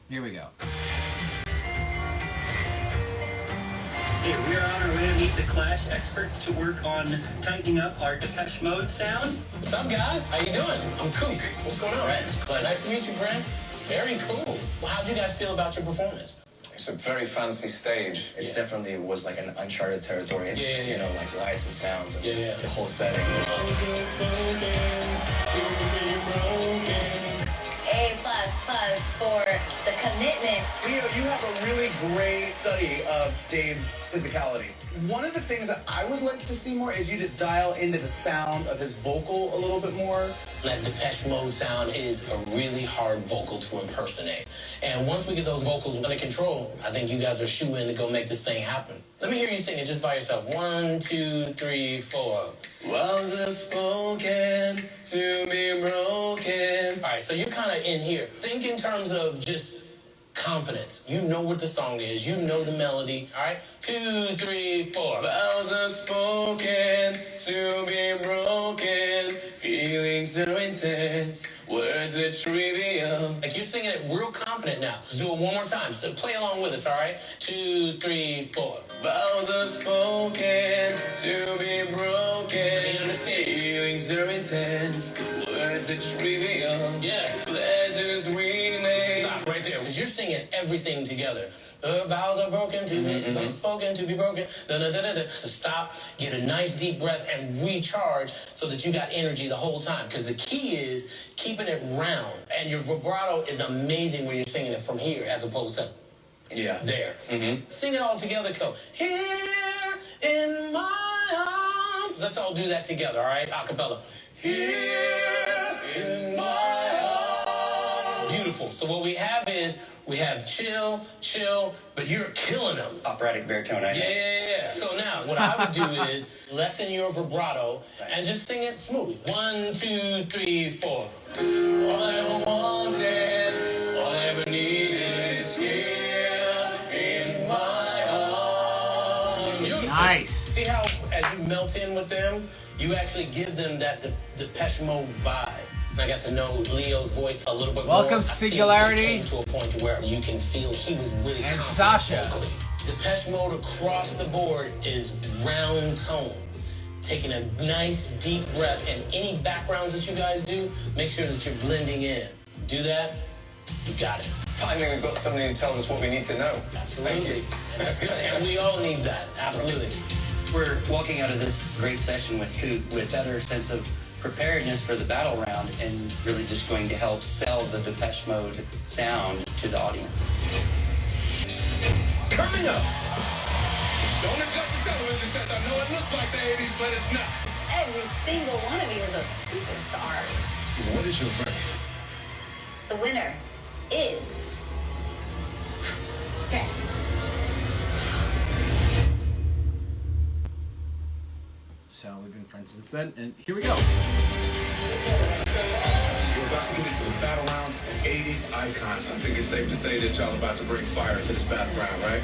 Here we go. Hey, we are on our way to meet the Clash experts to work on tightening up our Depeche Mode sound. What's up, guys? How you doing? I'm Kook. What's going on? Brent. Nice to meet you, Brent. Very cool. Well, how'd you guys feel about your performance? It's a very fancy stage. It definitely was like an uncharted territory. Yeah. You know, like lights and sounds and Yeah. the whole setting. A++ for the commitment. Leo, you have a really great study of Dave's physicality. One of the things that I would like to see more is you to dial into the sound of his vocal a little bit more. That Depeche Mode sound is a really hard vocal to impersonate. And once we get those vocals under control, I think you guys are shoo-in to go make this thing happen. Let me hear you sing it just by yourself. 1, 2, 3, 4. Words are spoken to be broken. All right, so you're kind of in here. Think in terms of just confidence. You know what the song is. You know the melody. All right, 2, 3, 4. Vows are spoken to be broken. Feelings are intense. Words are trivial. Like you're singing it real confident now. Let's do it one more time. So play along with us, all right? 2, 3, 4. Vows are spoken to be broken. You understand? Feelings are intense. Words are trivial. Yes. Pleasures we make. Stop right there, because you're singing everything together. Vows are broken to be unspoken to be broken. So stop, get a nice deep breath, and recharge so that you got energy the whole time. Because the key is keeping it round. And your vibrato is amazing when you're singing it from here as opposed to there. Sing it all together. So here in my arms. Let's all do that together, all right? A cappella. Here in my arms. Beautiful. So what we have is we have chill, but you're killing them. Operatic baritone, I know. Yeah. So now what I would do is lessen your vibrato and just sing it smooth. 1, 2, 3, 4. All I ever wanted, all I ever needed is here in my arms. Beautiful. Nice. See how as you melt in with them, you actually give them that Depeche Mode vibe. And I got to know Leo's voice a little bit more. Welcome, Singularity. I think he came to a point where you can feel he was really And confident Sasha. vocally. Depeche Mode across the board is round tone. Taking a nice deep breath, and any backgrounds that you guys do, make sure that you're blending in. Do that, you got it. Finally, we've got somebody who tells us what we need to know. Absolutely. And that's good. And we all need that. Absolutely. We're walking out of this great session with Kook with a better sense of preparedness for the battle round and really just going to help sell the Depeche Mode sound to the audience. Coming up, don't adjust the television sets. I know it looks like the 80s, but it's not. Every single one of you is a superstar. What is your verdict? The winner is... Okay. So we've been friends since then, and here we go. We're about to get into the battle rounds and 80s icons. I think it's safe to say that y'all about to bring fire to this battle round, right?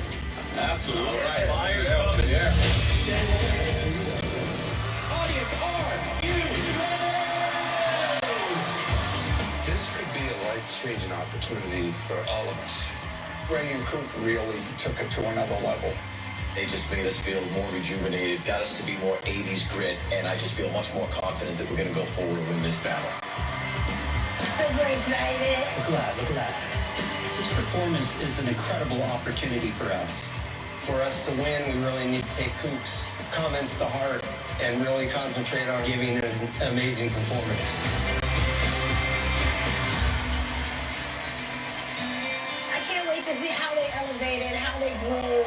Absolutely. All right. Fire's coming. Yeah. Audience, are you ready? This could be a life-changing opportunity for all of us. Ray and Kook really took it to another level. They just made us feel more rejuvenated, got us to be more 80s grit, and I just feel much more confident that we're going to go forward in this battle. Super excited. Look at that. This performance is an incredible opportunity for us. For us to win, we really need to take Kook's comments to heart and really concentrate on giving an amazing performance. I can't wait to see how they elevated, how they grew,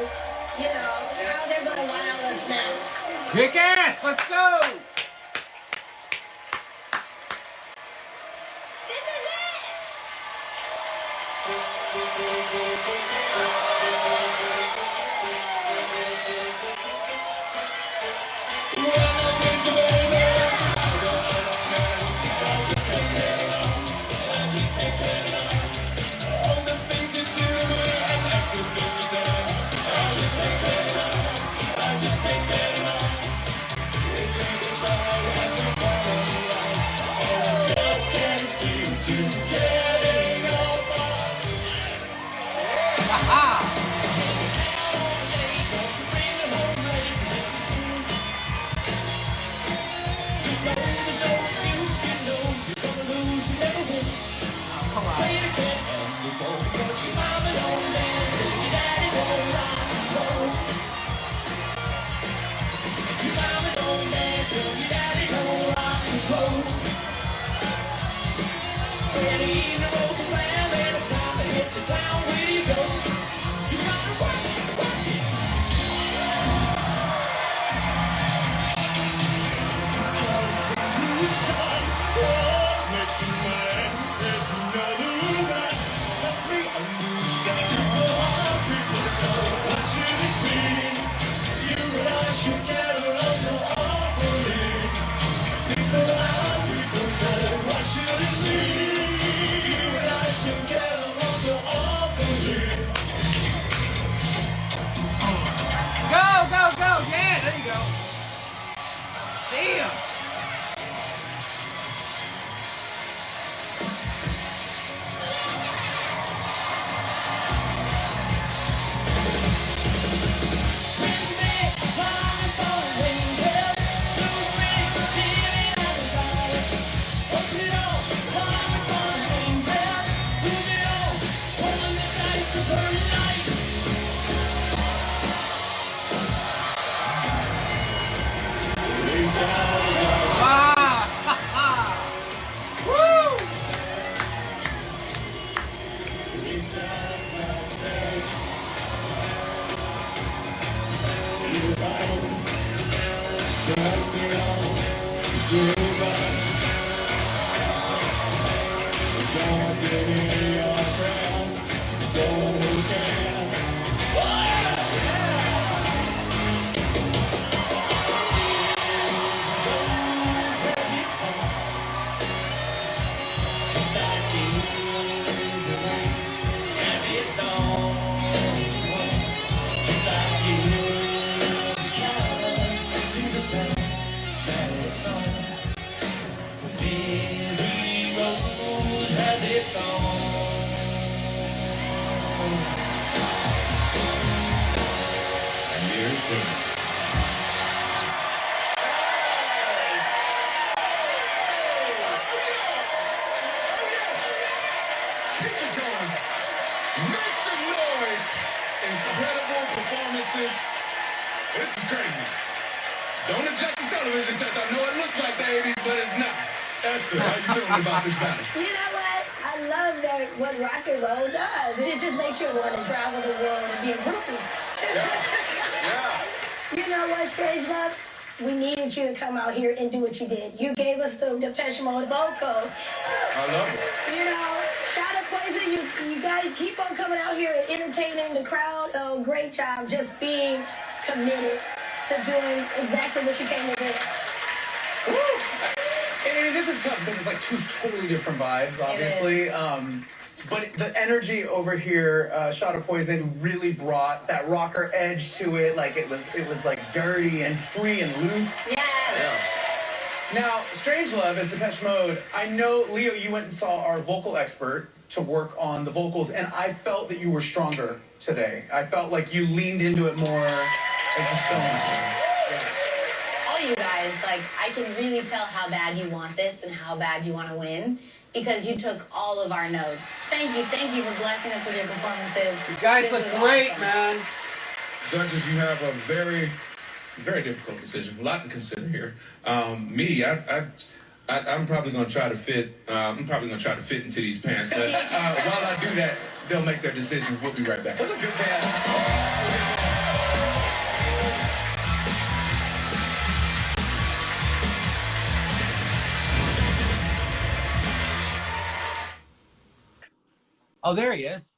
you know, how they're going to wow us now. Kick ass! Let's go! This is Yeah, there you go. Damn. This is crazy. Don't adjust the television sets. I know it looks like the 80s, but it's not. Esther, how you feeling about this battle? You know what? I love that what rock and roll does. It just makes you want to travel the world and be a groupie. You know what, Strangelove? We needed you to come out here and do what you did. You gave us the Depeche Mode vocals. I love it. You know, shout out Poison. You guys keep on coming out here and entertaining the crowd. So great job just being committed to doing exactly what you came to do. Woo! And this is tough because it's like two totally different vibes, obviously. But the energy over here, Shot of Poison, really brought that rocker edge to it. Like it was like dirty and free and loose. Yeah. Now, Strangelove as Depeche Mode, I know, Leo, you went and saw our vocal expert to work on the vocals, and I felt that you were stronger today. I felt like you leaned into it more. Thank you so much. All you guys, like, I can really tell how bad you want this and how bad you want to win, because you took all of our notes. Thank you for blessing us with your performances. You guys look great, awesome. man. Judges, you have a very, very difficult decision. A lot to consider here. I'm probably going to try to fit. I'm probably going to try to fit into these pants. But while I do that, they'll make their decision. We'll be right back. That's a good band. Oh, there he is.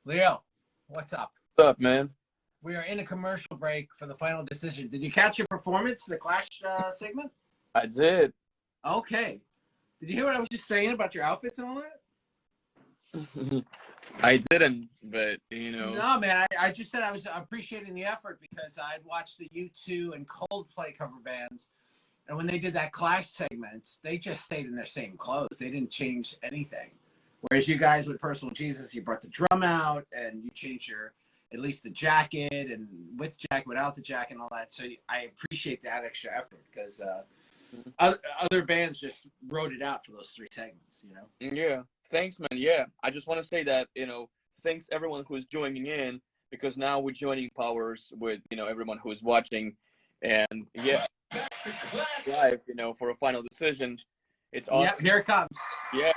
Leo, what's up? What's up, man? We are in a commercial break for the final decision. Did you catch your performance, the Clash segment? I did. Okay. Did you hear what I was just saying about your outfits and all that? I didn't, but, you know. No, man. I just said I was appreciating the effort because I'd watched the U2 and Coldplay cover bands. And when they did that Clash segment, they just stayed in their same clothes. They didn't change anything. Whereas you guys with Personal Jesus, you brought the drum out and you changed your, at least the jacket, and with jacket, without the jacket and all that. So I appreciate that extra effort, because other bands just wrote it out for those 3 segments, you know? Yeah. Thanks, man. Yeah. I just want to say that, thanks everyone who's joining in, because now we're joining powers with, everyone who's watching. And yeah, live, for a final decision. It's awesome. Yep, here it comes. Yeah.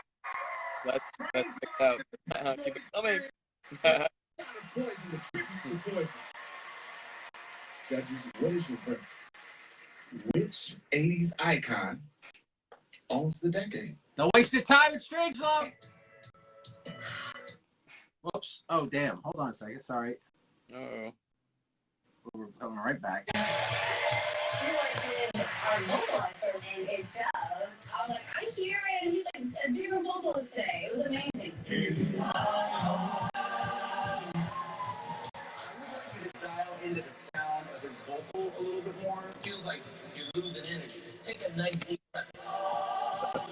Let's check it out. Keep it coming. Judges, what is your verdict? Which 80s icon owns the decade? Don't waste your time. It's Strangelove. Whoops. Oh, damn. Hold on a second. Sorry. Uh-oh. We're coming right back. He worked with our vocalist in his shows. I was like, I hear it. He's like a different vocalist today. It was amazing. Dial into the sound of his vocal a little bit more. Feels like you're losing energy. Take a nice deep breath.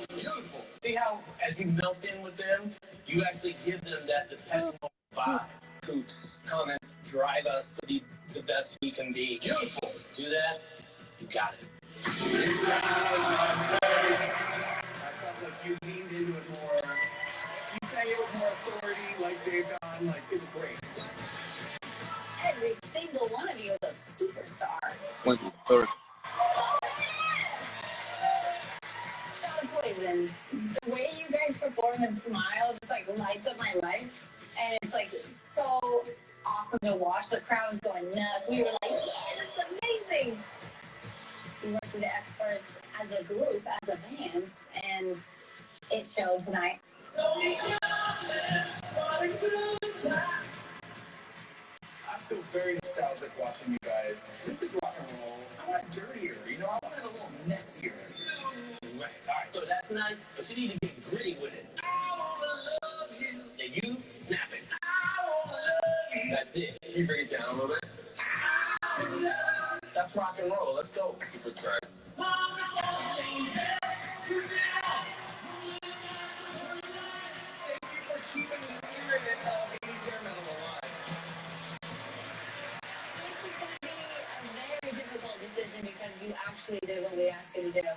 Beautiful. See how as you melt in with them, you actually give them that Depeche Mode vibe. Coop's comments drive us to be the best we can be. Beautiful. Do that. You got it. I felt like you leaned into it more. You sang it with more authority, like Dave Don. Like, it was great. Every single one of you is a superstar. Thank you. Sorry. Shot of Poison. The way you guys perform and smile just like lights up my life. And it's like so awesome to watch. The crowd was going nuts. We were like, yeah, this is amazing. We worked with the experts as a group, as a band, and it showed tonight. I feel very nostalgic watching you guys. This is rock and roll. I want it dirtier, I want it a little messier. Right. All right, so that's nice, but you need to get gritty with it. I wanna love you. And you snap it. I wanna love you. That's it. You bring it down a little bit. That's rock and roll. Let's go, superstars. Thank you for keeping the spirit of 80s hair metal alive. This is going to be a very difficult decision because you actually did what we asked you to do.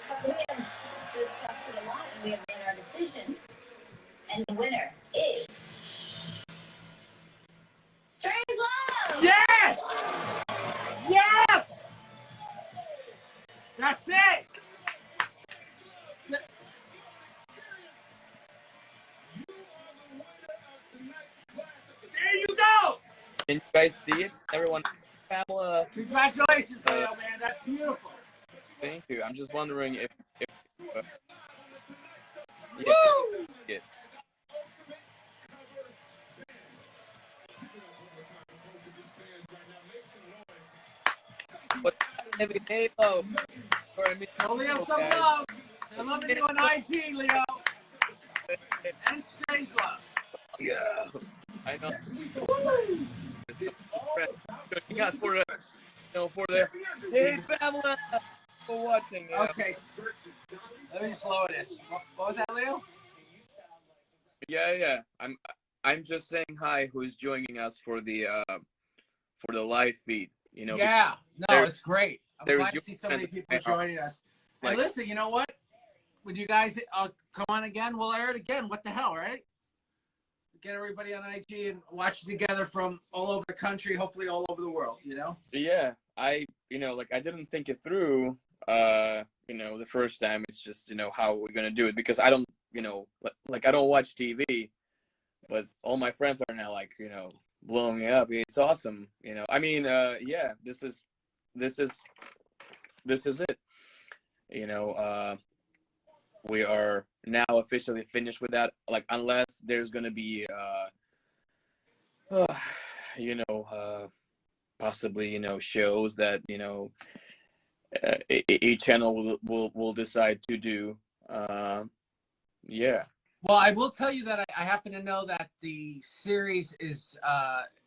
But we have discussed it a lot and we have made our decision. And the winner is Strangelove! Yes! Yes! That's it! There you go! Can you guys see it? Everyone, Pamela. Congratulations, Leo, man. That's beautiful. Thank you. I'm just wondering if Woo! Yeah. What heavy Halo for me? Oh, Leo, some love. They're loving you on IG, Leo. And Strangelove. Yeah, I know. You got for the hey Pamela for watching. Okay, let me just lower this. What was that, Leo? Yeah. I'm just saying hi. Who's joining us for the live feed? Yeah, no, it's great. I'm glad to see so many people joining us. And listen, you know what? When you guys come on again, we'll air it again. What the hell, right? Get everybody on IG and watch it together from all over the country, hopefully all over the world, Yeah, I didn't think it through, the first time. It's just, how we're going to do it, because I don't, I don't watch TV, but all my friends are now blowing me up. It's awesome. I mean, yeah, this is it. We are now officially finished with that. Unless there's gonna be, possibly, shows that a channel will decide to do. Yeah. Well, I will tell you that I happen to know that the series is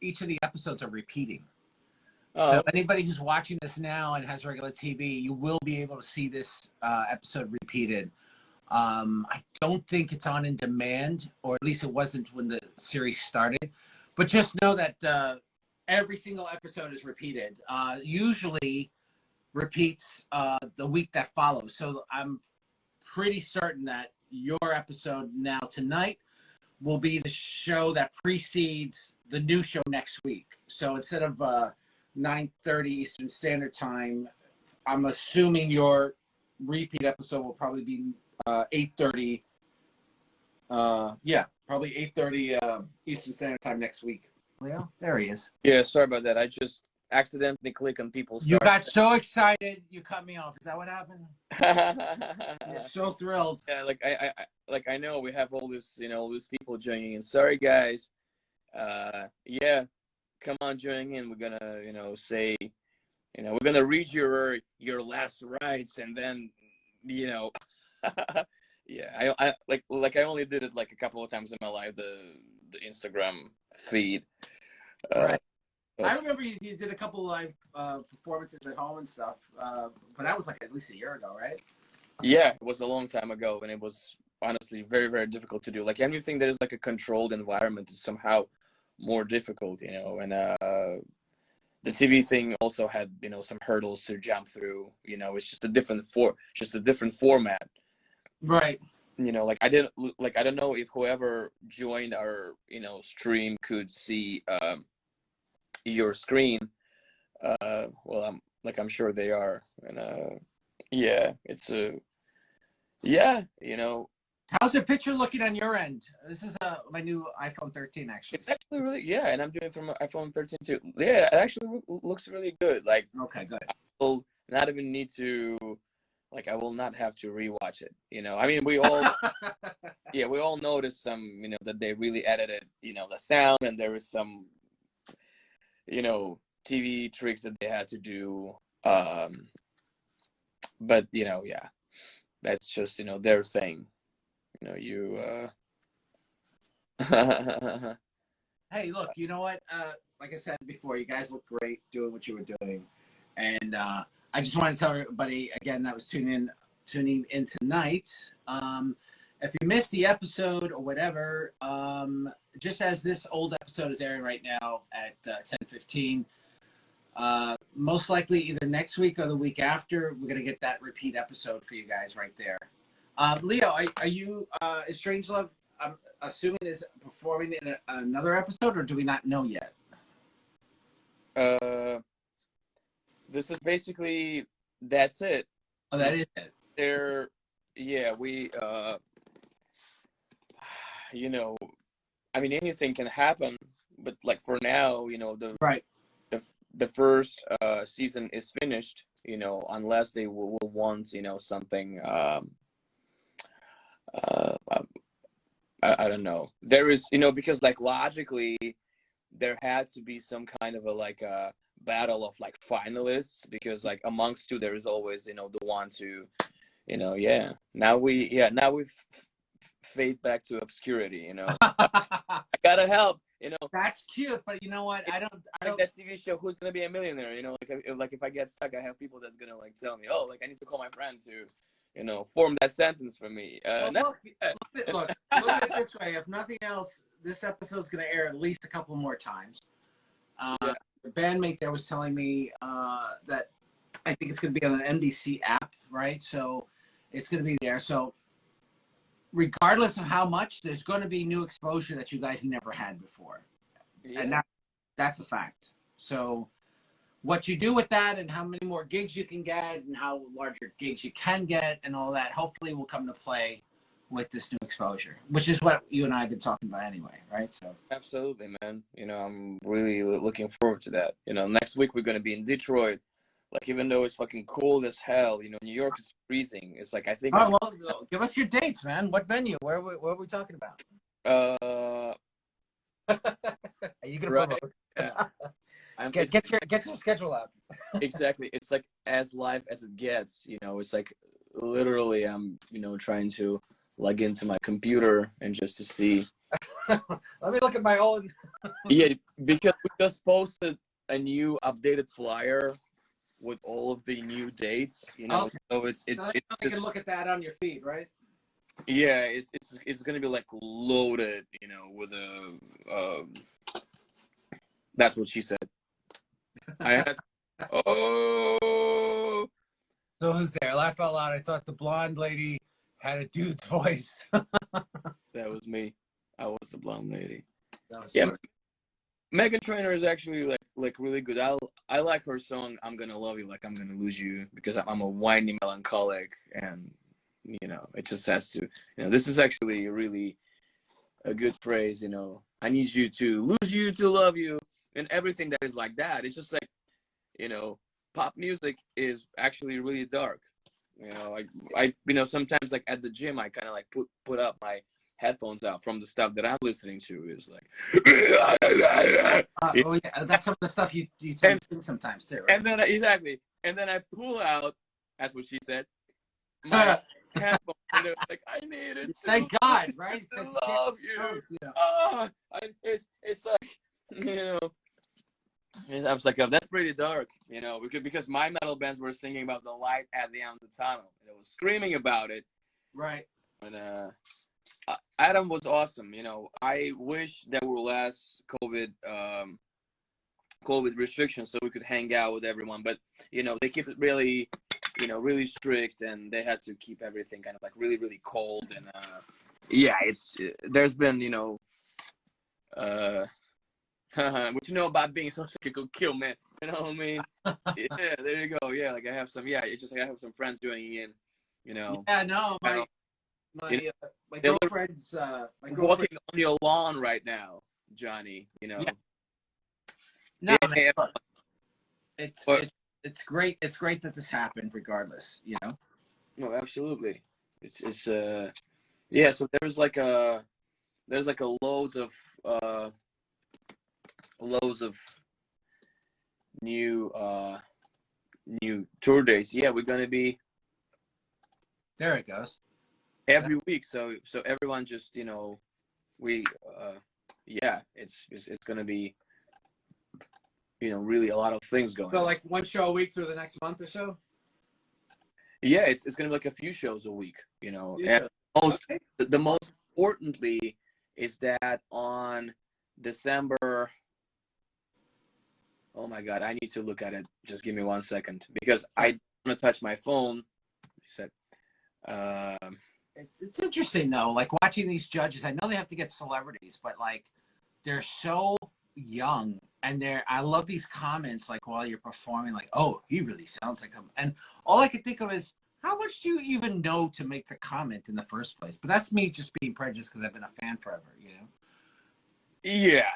each of the episodes are repeating. Oh. So anybody who's watching this now and has regular TV, you will be able to see this episode repeated. I don't think it's on in demand, or at least it wasn't when the series started. But just know that every single episode is repeated. Usually repeats the week that follows. So I'm pretty certain that your episode now tonight will be the show that precedes the new show next week. So instead of 9:30 Eastern Standard Time, I'm assuming your repeat episode will probably be 8:30. Yeah, probably 8:30 Eastern Standard Time next week. Leo, there he is. Yeah, sorry about that. I just accidentally click on people's. You got so excited, you cut me off. Is that what happened? You're so thrilled. Yeah, I know we have all this, all these people joining in. Sorry, guys. Yeah, come on, joining in. We're gonna, say, we're gonna read your last rites, and then, yeah, I only did it like a couple of times in my life, the Instagram feed. Right. I remember you did a couple live performances at home and stuff, but that was like at least a year ago, right? Yeah, it was a long time ago, and it was honestly very, very difficult to do. Like anything that is like a controlled environment is somehow more difficult, and the TV thing also had some hurdles to jump through. It's just a different format. Right. I don't know if whoever joined our stream could see your screen. Well, I'm sure they are, and yeah, it's How's the picture looking on your end? This is my new iPhone 13, actually. It's actually really, and I'm doing it from my iPhone 13 too. Yeah, it actually looks really good. Like, okay, good. I will not even need to, I will not have to rewatch it. I mean, we all, we all noticed some, that they really edited, the sound, and there was some, TV tricks that they had to do. But yeah, that's just their thing. Hey, look, you know what? Like I said before, you guys look great doing what you were doing, and I just want to tell everybody again that was tuning in tonight. If you missed the episode or whatever, just as this old episode is airing right now at 10:15, most likely either next week or the week after, we're gonna get that repeat episode for you guys right there. Leo, are you is Strangelove, I'm assuming, is performing in another episode, or do we not know yet? This is basically, that's it. Oh, that is it. We I mean, anything can happen, but for now, the first season is finished, unless they will want, something, I don't know. There is, because logically there had to be some kind of a battle of finalists, because amongst two there is always, the ones who, now we fade back to obscurity, I gotta help, That's cute, but you know what? I don't that TV show, Who's Gonna Be a Millionaire, if I get stuck, I have people that's gonna tell me, oh, I need to call my friend to form that sentence for me. Look at it this way. If nothing else, this episode's going to air at least a couple more times. The bandmate there was telling me that I think it's going to be on an NBC app, right? So it's going to be there. So regardless of how much, there's going to be new exposure that you guys never had before. Yeah. And that's a fact. So what you do with that and how many more gigs you can get and how larger gigs you can get and all that hopefully will come to play with this new exposure, which is what you and I have been talking about anyway, right? So absolutely, man. I'm really looking forward to that. Next week we're going to be in Detroit. Even though it's fucking cold as hell, New York is freezing. It's I think. Oh, well, give us your dates, man. What venue? Where are we talking about? Are you gonna promote? Yeah. Get your schedule out. Exactly. It's as live as it gets. It's literally I'm trying to log into my computer and just to see. Let me look at my own. Yeah, because we just posted a new updated flyer with all of the new dates. Okay. So it's you can look at that on your feed, right? Yeah, it's gonna be like loaded, you know, with a. That's what she said. I had. Oh. So who's there? Laugh out loud. I thought the blonde lady had a dude's voice. That was me. I was the blonde lady. That was Yeah, funny. Megan Trainor is actually like really good. I like her song "I'm Gonna Love You Like I'm Gonna Lose You" because I'm a whiny melancholic, and you know it just has to. You know, this is actually really a good phrase. You know, I need you to lose you to love you, and everything that is like that. It's just like, you know, pop music is actually really dark. You know, I you know, sometimes like at the gym I kind of like put up my headphones out from the stuff that I'm listening to is like Oh yeah, that's some of the stuff you tend to sing sometimes too, right? and then exactly, and then I pull out, that's what she said, my headphones, and it was like I need it. Thank God, right? I love you. Yeah. Oh, it's like, you know. I was like, oh, that's pretty dark, you know, because my metal bands were singing about the light at the end of the tunnel. They was screaming about it. Right. And Adam was awesome. You know, I wish there were less COVID restrictions so we could hang out with everyone. But you know, they keep it really, you know, really strict, and they had to keep everything kind of like really, really cold. And yeah, there's been, you know, what you know about being so sick you could kill, man. You know what I mean? Yeah, there you go. Yeah, like I have some. Yeah, it's just like I have some friends joining in. You know. Yeah, no, my girlfriend's walking on your lawn right now, Johnny. You know. Yeah. No, yeah. It's great. It's great that this happened, regardless. You know. No, absolutely. It's yeah. So there's like a loads of new tour days. Yeah, we're gonna be there. It goes every week. So everyone just, you know, we yeah, it's gonna be, you know, really a lot of things going. So like one show a week through the next month or so. Yeah, it's gonna be like a few shows a week. You know, and the most importantly is that on December. Oh my God, I need to look at it. Just give me 1 second because I don't want to touch my phone. He said, it's interesting though, like watching these judges. I know they have to get celebrities, but like they're so young, and I love these comments like while you're performing, like, oh, he really sounds like him. And all I could think of is, how much do you even know to make the comment in the first place? But that's me just being prejudiced because I've been a fan forever, you know? Yeah.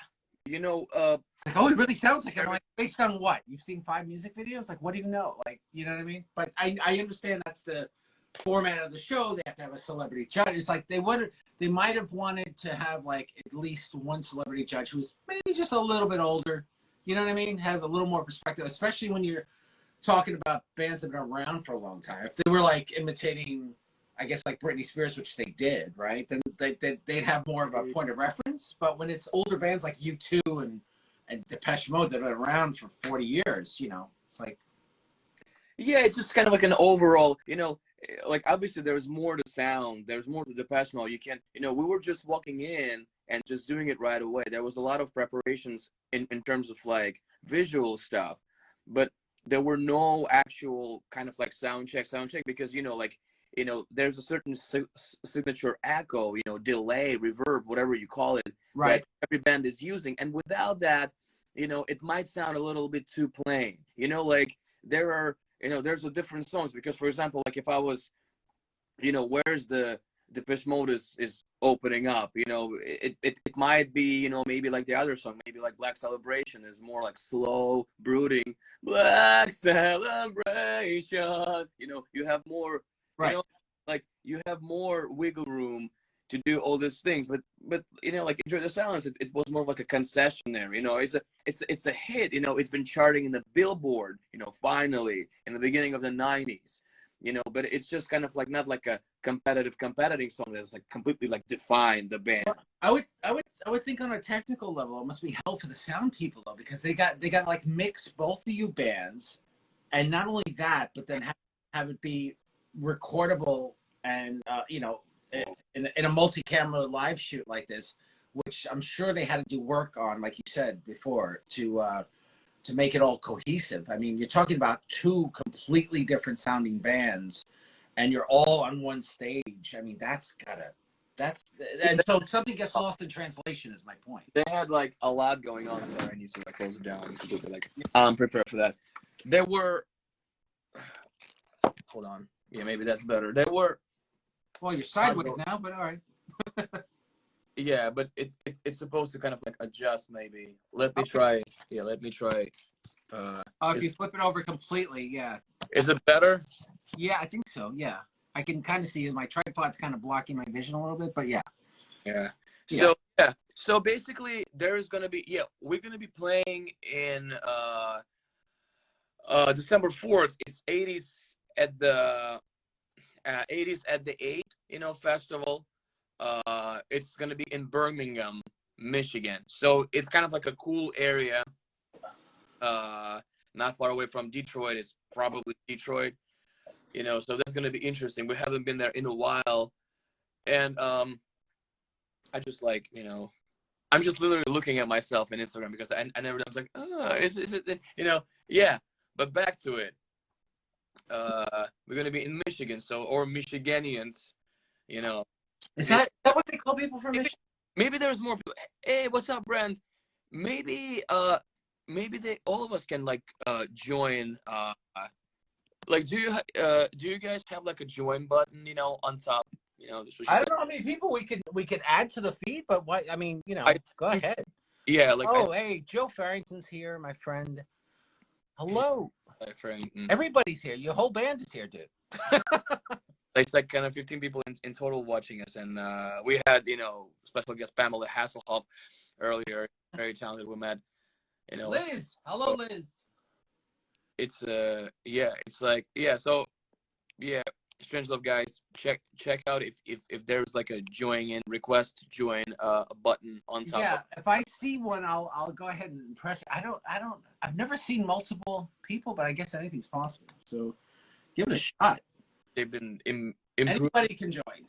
You know, like, oh, it really sounds like him. Like, based on what? You've seen 5 music videos? Like, what do you know? Like, you know what I mean? But I understand that's the format of the show. They have to have a celebrity judge. It's like they might have wanted to have like at least one celebrity judge who's maybe just a little bit older. You know what I mean? Have a little more perspective, especially when you're talking about bands that have been around for a long time. If they were like imitating, I guess, like Britney Spears, which they did, right? Then they'd have more of a point of reference. But when it's older bands like U2 and Depeche Mode that have been around for 40 years, you know, it's like. Yeah, it's just kind of like an overall, you know, like obviously there's more to sound. There's more to Depeche Mode. You can't, you know, we were just walking in and just doing it right away. There was a lot of preparations in terms of like visual stuff, but there were no actual kind of like sound check because, you know, like, you know, there's a certain signature echo, you know, delay, reverb, whatever you call it, right? That every band is using. And without that, you know, it might sound a little bit too plain. You know, like there are, you know, there's a different songs because, for example, like if I was, you know, where's the Depeche Mode is opening up, you know, it might be, you know, maybe like the other song, maybe like Black Celebration is more like slow, brooding, Black Celebration, you know, you have more. Right. You know, like you have more wiggle room to do all these things, but you know, like Enjoy the Silence, it was more like a concessionary. You know, it's a hit. You know, it's been charting in the Billboard. You know, finally in the beginning of the '90s. You know, but it's just kind of like not like a competing song that's like completely like defined the band. I would think on a technical level it must be hell for the sound people though, because they got like mix both of you bands, and not only that, but then have it be recordable and you know, in a multi-camera live shoot like this, which I'm sure they had to do work on, like you said before, to make it all cohesive. I mean, you're talking about two completely different sounding bands, and you're all on one stage. I mean, and so something gets lost in translation is my point. They had like a lot going on. Sorry, I need to like close it down. Like, I'm prepared for that. There were. Hold on. Yeah, maybe that's better. There were. Well, you're sideways now, but all right. Yeah, but it's supposed to kind of like adjust. Maybe let me try. Yeah, let me try. If you flip it over completely, yeah. Is it better? Yeah, I think so. Yeah, I can kind of see my tripod's kind of blocking my vision a little bit, but yeah. Yeah. Yeah. So basically, there's gonna be we're gonna be playing in December 4th. It's 80s at the 8 festival. It's gonna be in Birmingham, Michigan. So it's kind of like a cool area. Not far away from Detroit. It's probably Detroit. So that's gonna be interesting. We haven't been there in a while, and I just like I'm just literally looking at myself on Instagram because I never. I was like, is it yeah. But back to it. We're gonna be in Michigan, or Michiganians, Is that what they call people from Michigan? Maybe there's more people. Hey, what's up, Brent? Maybe they all of us can like join. Like, do you guys have like a join button, on top? I don't know how many people we could add to the feed, but what I mean, go ahead. Yeah, like hey, Joe Farrington's here, my friend. Hello. My friend. Everybody's here. Your whole band is here, dude. It's like kind of 15 people in total watching us, and we had special guest Pamela Hasselhoff earlier, very talented woman. Liz, hello, Liz. It's it's like Strangelove guys, check out if there's like a join in request to join a button on top. Yeah, if I see one, I'll go ahead and press it. I've never seen multiple people, but I guess anything's possible. So give it a shot. They've been anybody can join.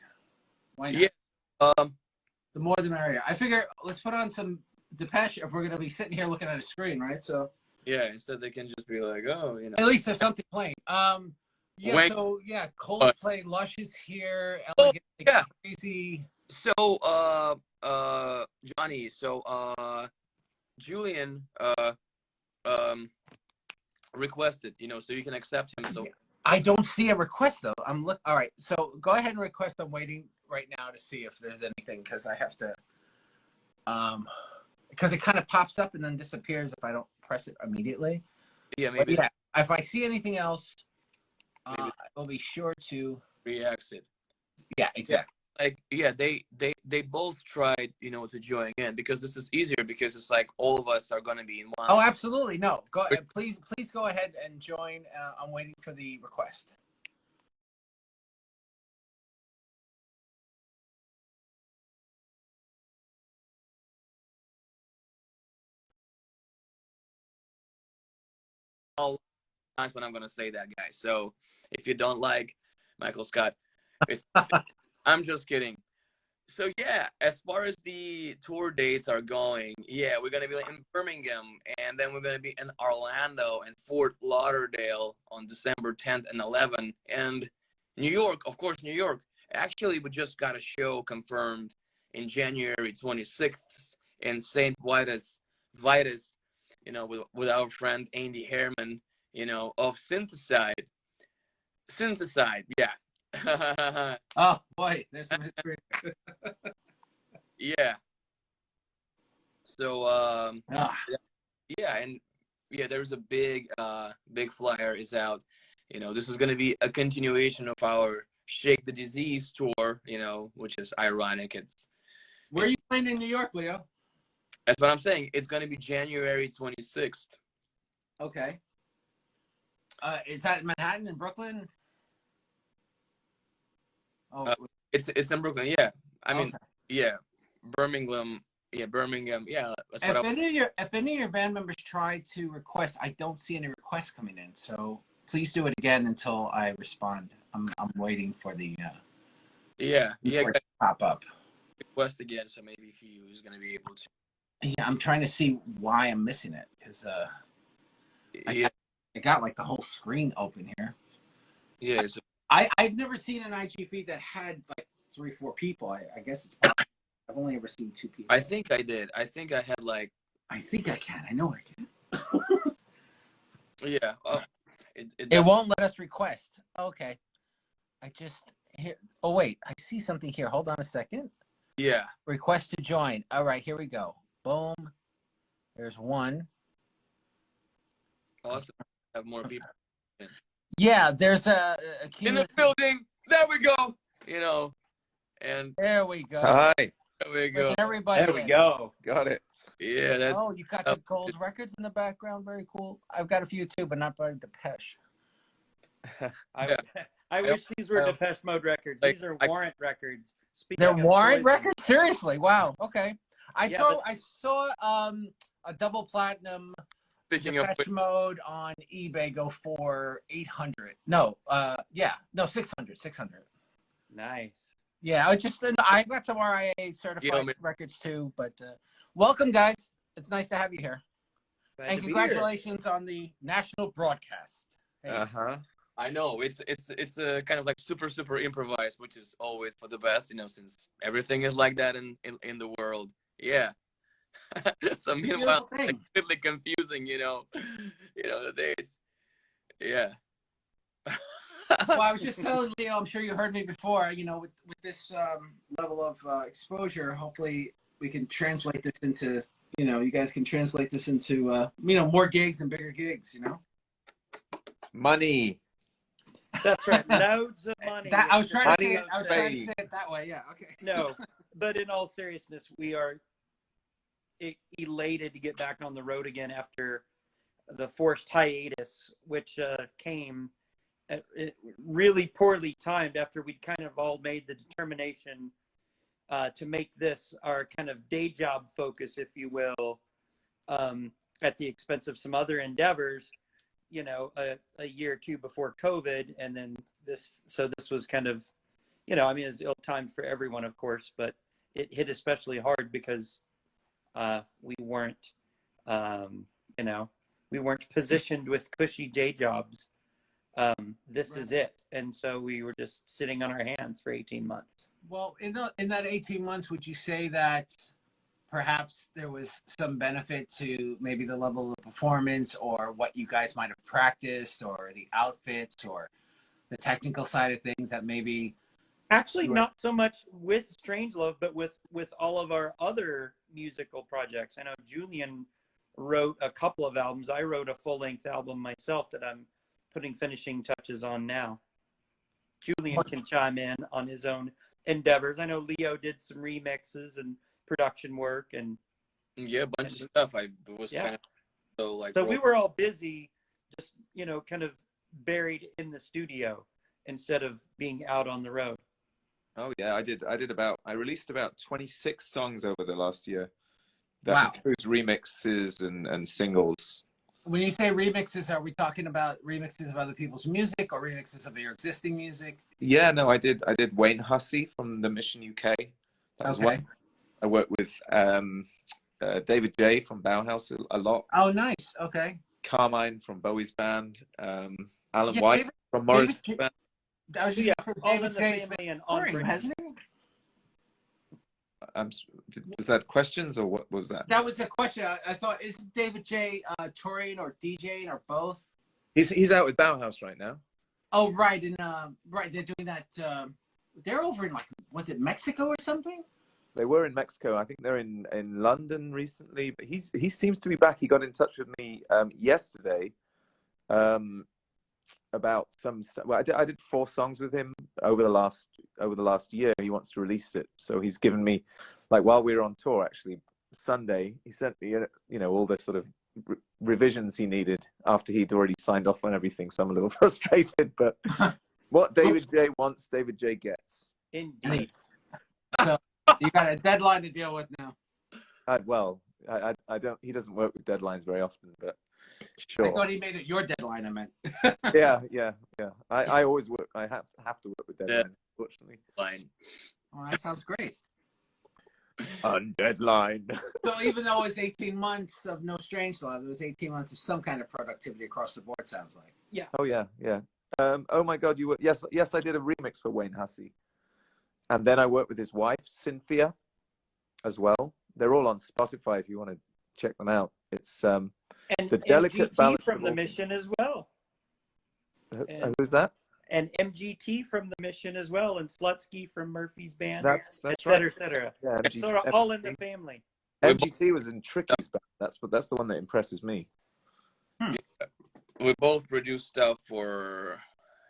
Why not? Yeah. The more the merrier. I figure let's put on some Depeche if we're gonna be sitting here looking at a screen, right? So yeah, instead they can just be like, At least there's something playing. Coldplay, Lush is here. Elegant, Crazy. So Johnny, Julian requested, so you can accept him. So I don't see a request though. All right, so go ahead and request. I'm waiting right now to see if there's anything because I have to because it kind of pops up and then disappears if I don't press it immediately. Yeah, maybe. But yeah, if I see anything else, I'll be sure to re-exit. Yeah, exactly. They both tried, to join in because this is easier because it's like all of us are going to be in one. Oh, absolutely. No, please go ahead and join. I'm waiting for the request. All times when I'm going to say that, guys. So if you don't like Michael Scott, I'm just kidding. So yeah, as far as the tour dates are going, we're gonna be like in Birmingham, and then we're gonna be in Orlando and Fort Lauderdale on December 10th and 11th, and New York, of course, New York. Actually, we just got a show confirmed in January 26th in St. Vitus, with our friend Andy Herman, of Syntheside, yeah. Oh boy, there's some history. Yeah. So there's a big flyer is out. This is going to be a continuation of our Shake the Disease tour, which is ironic. Where are you playing in New York, Leo? That's what I'm saying. It's going to be January 26th. Okay. Is that Manhattan and Brooklyn? Oh, it's in Brooklyn. Yeah, I mean, Birmingham. Yeah, Birmingham. Yeah. If any of your band members try to request, I don't see any requests coming in. So please do it again until I respond. I'm waiting for the Yeah, yeah, pop up. Request again, so maybe he was gonna be able to. Yeah, I'm trying to see why I'm missing it because I got like the whole screen open here. Yeah, so I've never seen an IG feed that had like 3-4 people. I guess it's possible. I've only ever seen 2 people. I think I did. I think I had like. I think I can. I know I can. Yeah. Oh, it won't let us request. Okay. I just here. Oh wait, I see something here. Hold on a second. Yeah. Request to join. All right, here we go. Boom. There's one. Awesome. Have more people. Yeah, there's a in the building. There we go. You know, and there we go. Hi. There we go. Everybody. There we go. Got it. Yeah, that's. Oh, you got the gold records in the background. Very cool. I've got a few too, but not by Depeche. I wish these were Depeche Mode records. These are Warrant records. They're Warrant records? Seriously? Wow. Okay. I saw a double platinum Depeche Mode on eBay go for 800. No, 600. 600. Nice. Yeah, I got some RIA certified records too, but welcome guys. It's nice to have you here. And congratulations on the national broadcast. Hey. I know it's a kind of like super improvised, which is always for the best, since everything is like that in the world. Yeah. So meanwhile, it's completely confusing, the days. Yeah. Well, I was just telling Leo, I'm sure you heard me before, with this level of exposure, hopefully we can translate this into, you guys can translate this into, more gigs and bigger gigs, Money. That's right. Loads of money. I was trying to say it that way. Yeah. Okay. No, but in all seriousness, we are elated to get back on the road again after the forced hiatus, which came really poorly timed after we'd kind of all made the determination to make this our kind of day job focus, if you will, at the expense of some other endeavors. A year or two before COVID, and then this was kind of, it's ill-timed for everyone, of course, but it hit especially hard because we weren't positioned with cushy day jobs. This is it, and so we were just sitting on our hands for 18 months. Well, in that 18 months, would you say that perhaps there was some benefit to maybe the level of performance or what you guys might have practiced or the outfits or the technical side of things that maybe actually not so much with Strangelove, but with all of our other musical projects. I know Julian wrote a couple of albums. I wrote a full-length album myself that I'm putting finishing touches on now. Julian can chime in on his own endeavors. I know Leo did some remixes and production work and a bunch of stuff. So we were all busy, just kind of buried in the studio instead of being out on the road. Oh yeah, I released about 26 songs over the last year. That includes remixes and singles. When you say remixes, are we talking about remixes of other people's music or remixes of your existing music? Yeah, no, I did Wayne Hussey from the Mission UK. That was one. I worked with David J from Bauhaus a lot. Oh, nice. Okay. Carmine from Bowie's band. Alan White from Morris' band. I was just David J's and hasn't he? Was that questions or what was that? That was a question. I thought, is David J touring or DJing or both? He's out with Bauhaus right now. Oh, right. And they're doing that. They're over in was it Mexico or something? They were in Mexico. I think they're in London recently, but he seems to be back. He got in touch with me yesterday about some stuff. Well, I did 4 songs with him over the last year. He wants to release it, so he's given me, while we were on tour, actually Sunday, he sent me all the sort of revisions he needed after he'd already signed off on everything. So I'm a little frustrated, but what David J wants, David J gets. Indeed. So you got a deadline to deal with now. I don't. He doesn't work with deadlines very often, but sure. I thought he made it your deadline. I meant. Yeah. I always work. I have to work with deadlines. unfortunately. Fine. Oh, that sounds great. On deadline. So even though it's 18 months of no Strangelove, it was 18 months of some kind of productivity across the board, sounds like. Yeah. Oh yeah, yeah. Oh my God, you were yes, I did a remix for Wayne Hussey, and then I worked with his wife Cynthia, as well. They're all on Spotify if you want to check them out. It's and the delicate MGT balance from of the all Mission as well. Who's that? And MGT from the Mission as well, and Slutsky from Murphy's band. That's et right. cetera, et cetera. Yeah, It's sort of all in the family. MGT was in Tricky's band. That's the one that impresses me. We both produced stuff for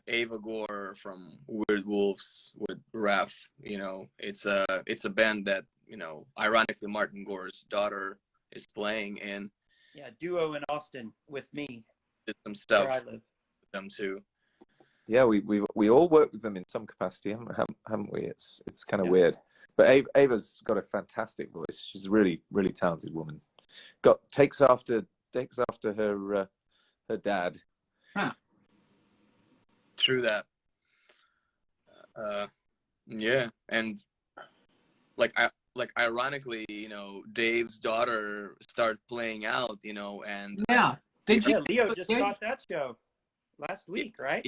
Ava Gore from Weird Wolves with Raph. You know, it's a band that, you know, ironically Martin Gore's daughter is playing in. Yeah, duo in Austin with me. Did some stuff where I live. with them too. Yeah, we all work with them in some capacity, haven't we? It's kind of weird. But Ava's got a fantastic voice. She's a really, really talented woman. Takes after her dad. Huh. True that. Yeah, and like ironically, you know, Dave's daughter started playing out, you know, and yeah, Leo just got that show last week, right?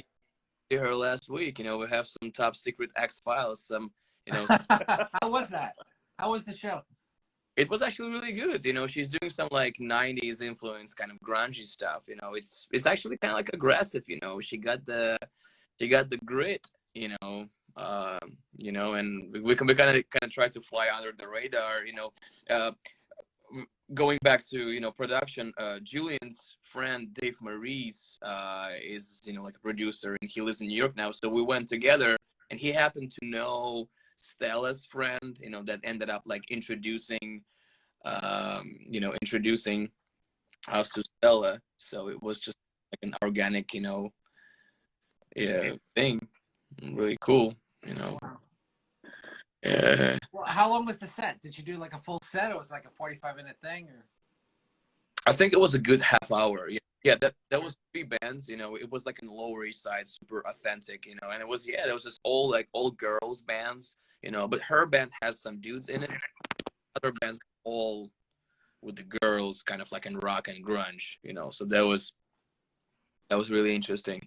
Her last week, you know, we have some top secret X Files, some, you know. How was that? How was the show? It was actually really good. You know, she's doing some like 90s influence kind of grungy stuff. You know, it's actually kind of like aggressive. You know, she got the grit. You know, and we kind of try to fly under the radar. You know, going back to, you know, production. Julian's friend Dave Maurice is, you know, like a producer, and he lives in New York now. So we went together, and he happened to know Stella's friend, you know, that ended up like introducing us to Stella. So it was just like an organic, you know, thing. Really cool, you know. Well, how long was the set? Did you do like a full set, or was it like a 45-minute thing, or? I think it was a good half hour. Yeah, that was 3 bands. You know, it was like in the Lower East Side, super authentic. You know, and it was just all girls bands. You know, but her band has some dudes in it. Other bands all with the girls, kind of like in rock and grunge. You know, so that was really interesting.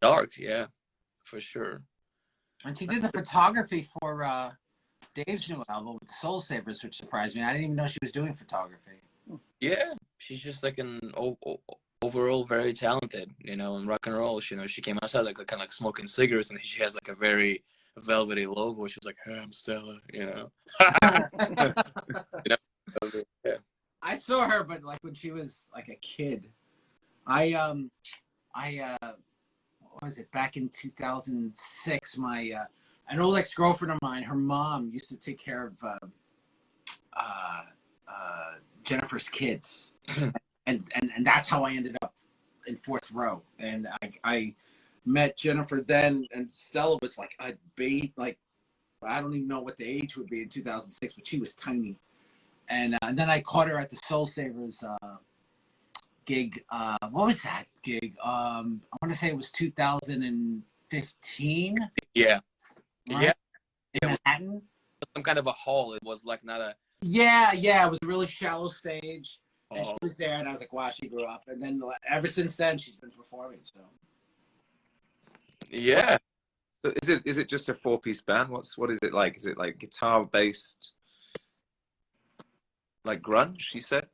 Dark, yeah, for sure. And she did the photography for Dave's new album, Soul Savers, which surprised me. I didn't even know she was doing photography. Yeah, she's just like an overall very talented, you know, in rock and roll. You know, she came outside like kind of like smoking cigarettes, and she has like a very velvety logo. She was like, "Hey, I'm Stella," you know. You know? Yeah. I saw her, but like when she was like a kid. What was it, back in 2006, my an old ex-girlfriend of mine, her mom used to take care of Jennifer's kids, and that's how I ended up in 4th row. And I met Jennifer then, and Stella was like a baby, like I don't even know what the age would be in 2006, but she was tiny. And then I caught her at the Soul Savers gig. What was that gig? I want to say it was 2015. Yeah. Right? In Manhattan. Some kind of a hall. It was like not a. Yeah. It was a really shallow stage, and she Oh. was there, and I was like, wow, she grew up. And then ever since then, she's been performing. So. Yeah. So is it just a 4-piece band? What is it like? Is it like guitar based, like grunge? You said.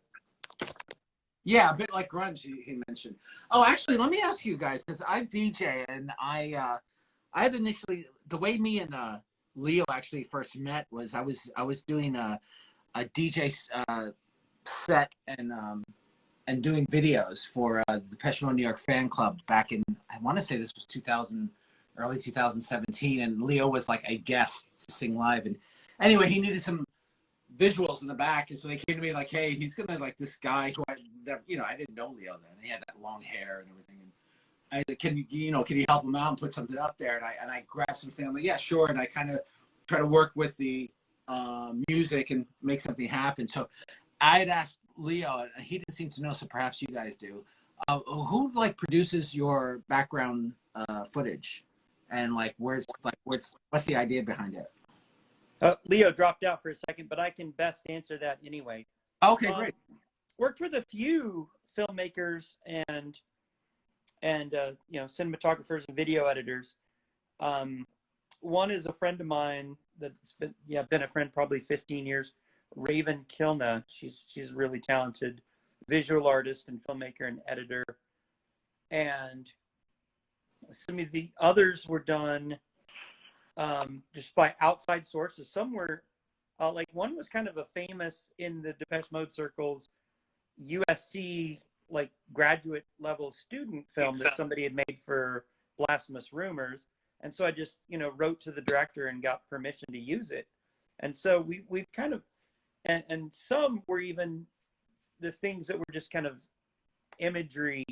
Yeah, a bit like grunge, he mentioned. Oh, actually, let me ask you guys, because I VJ, and I had initially, the way me and Leo actually first met was I was doing a DJ set and doing videos for the Depeche Mode New York fan club back in, I want to say this was early 2017, and Leo was like a guest to sing live. And anyway, he needed some visuals in the back, and so they came to me like, hey, he's gonna like this guy who I didn't know Leo then. He had that long hair and everything, and I said, can you help him out and put something up there? And I grabbed something. I'm like, yeah, sure. And I kind of try to work with the music and make something happen. So I had asked Leo, and he didn't seem to know, so perhaps you guys do. Who like produces your background footage? and like what's the idea behind it? Leo dropped out for a second, but I can best answer that anyway. Okay, great. Worked with a few filmmakers and cinematographers and video editors. One is a friend of mine that's been a friend probably 15 years, Raven Kilna. She's a really talented visual artist and filmmaker and editor. And some of the others were done just by outside sources. Some were like one was kind of a famous in the Depeche Mode circles USC like graduate level student film that somebody had made for Blasphemous Rumors. And so I just, wrote to the director and got permission to use it. And so we've kind of, and some were even the things that were just kind of imagery,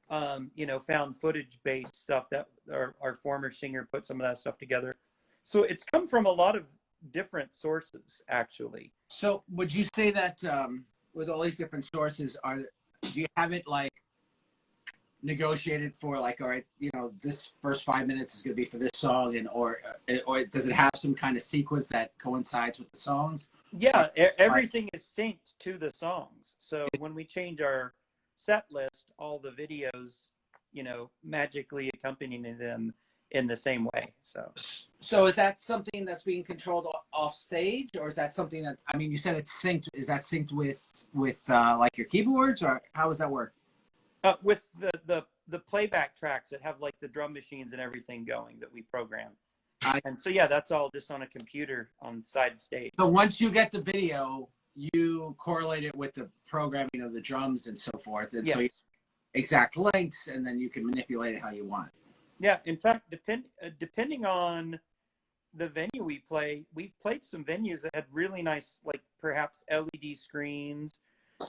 found footage based stuff that our former singer put some of that stuff together. So it's come from a lot of different sources, actually. So would you say that with all these different sources, do you have it like negotiated for like, all right, this first 5 minutes is going to be for this song, and or does it have some kind of sequence that coincides with the songs? Yeah, everything is synced to the songs. So when we change our set list, all the videos, magically accompanying them in the same way. So is that something that's being controlled off stage, or is that something that, I mean, you said it's synced, is that synced with like your keyboards, or how does that work? With the playback tracks that have like the drum machines and everything going that we program. And so, yeah, that's all just on a computer on side stage. So once you get the video, you correlate it with the programming of the drums and so forth. And yes. So exact lengths, and then you can manipulate it how you want. Yeah, in fact, depending on the venue we play, we've played some venues that had really nice, like perhaps LED screens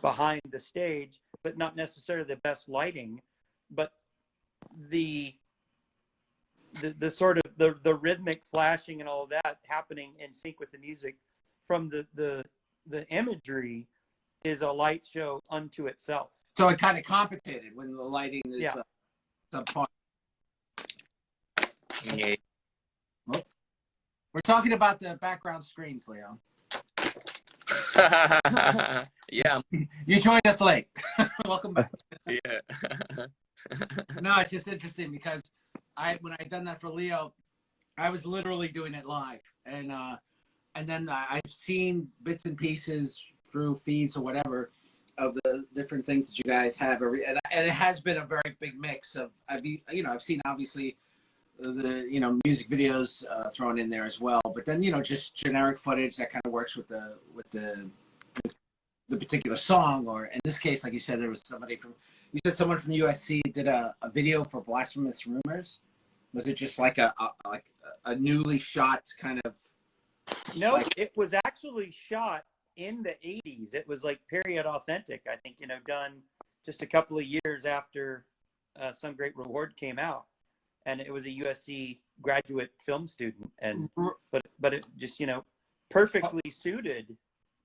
behind the stage, but not necessarily the best lighting. But the sort of the rhythmic flashing and all of that happening in sync with the music from the imagery is a light show unto itself. So it kind of compensated when the lighting is subpar. Yeah. We're talking about the background screens, Leo. Yeah. You joined us late. Welcome back. Yeah. No, it's just interesting because when I done that for Leo, I was literally doing it live, and then I've seen bits and pieces through feeds or whatever of the different things that you guys have, and it has been a very big mix of I've seen obviously the music videos thrown in there as well, but then just generic footage that kind of works with the particular song, or in this case, like you said, there was someone from USC did a video for Blasphemous Rumors. Was it just like a newly shot kind of? No, it was actually shot in the 80s. It was like period authentic, I think, done just a couple of years after Some Great Reward came out. And it was a USC graduate film student, and but it just perfectly suited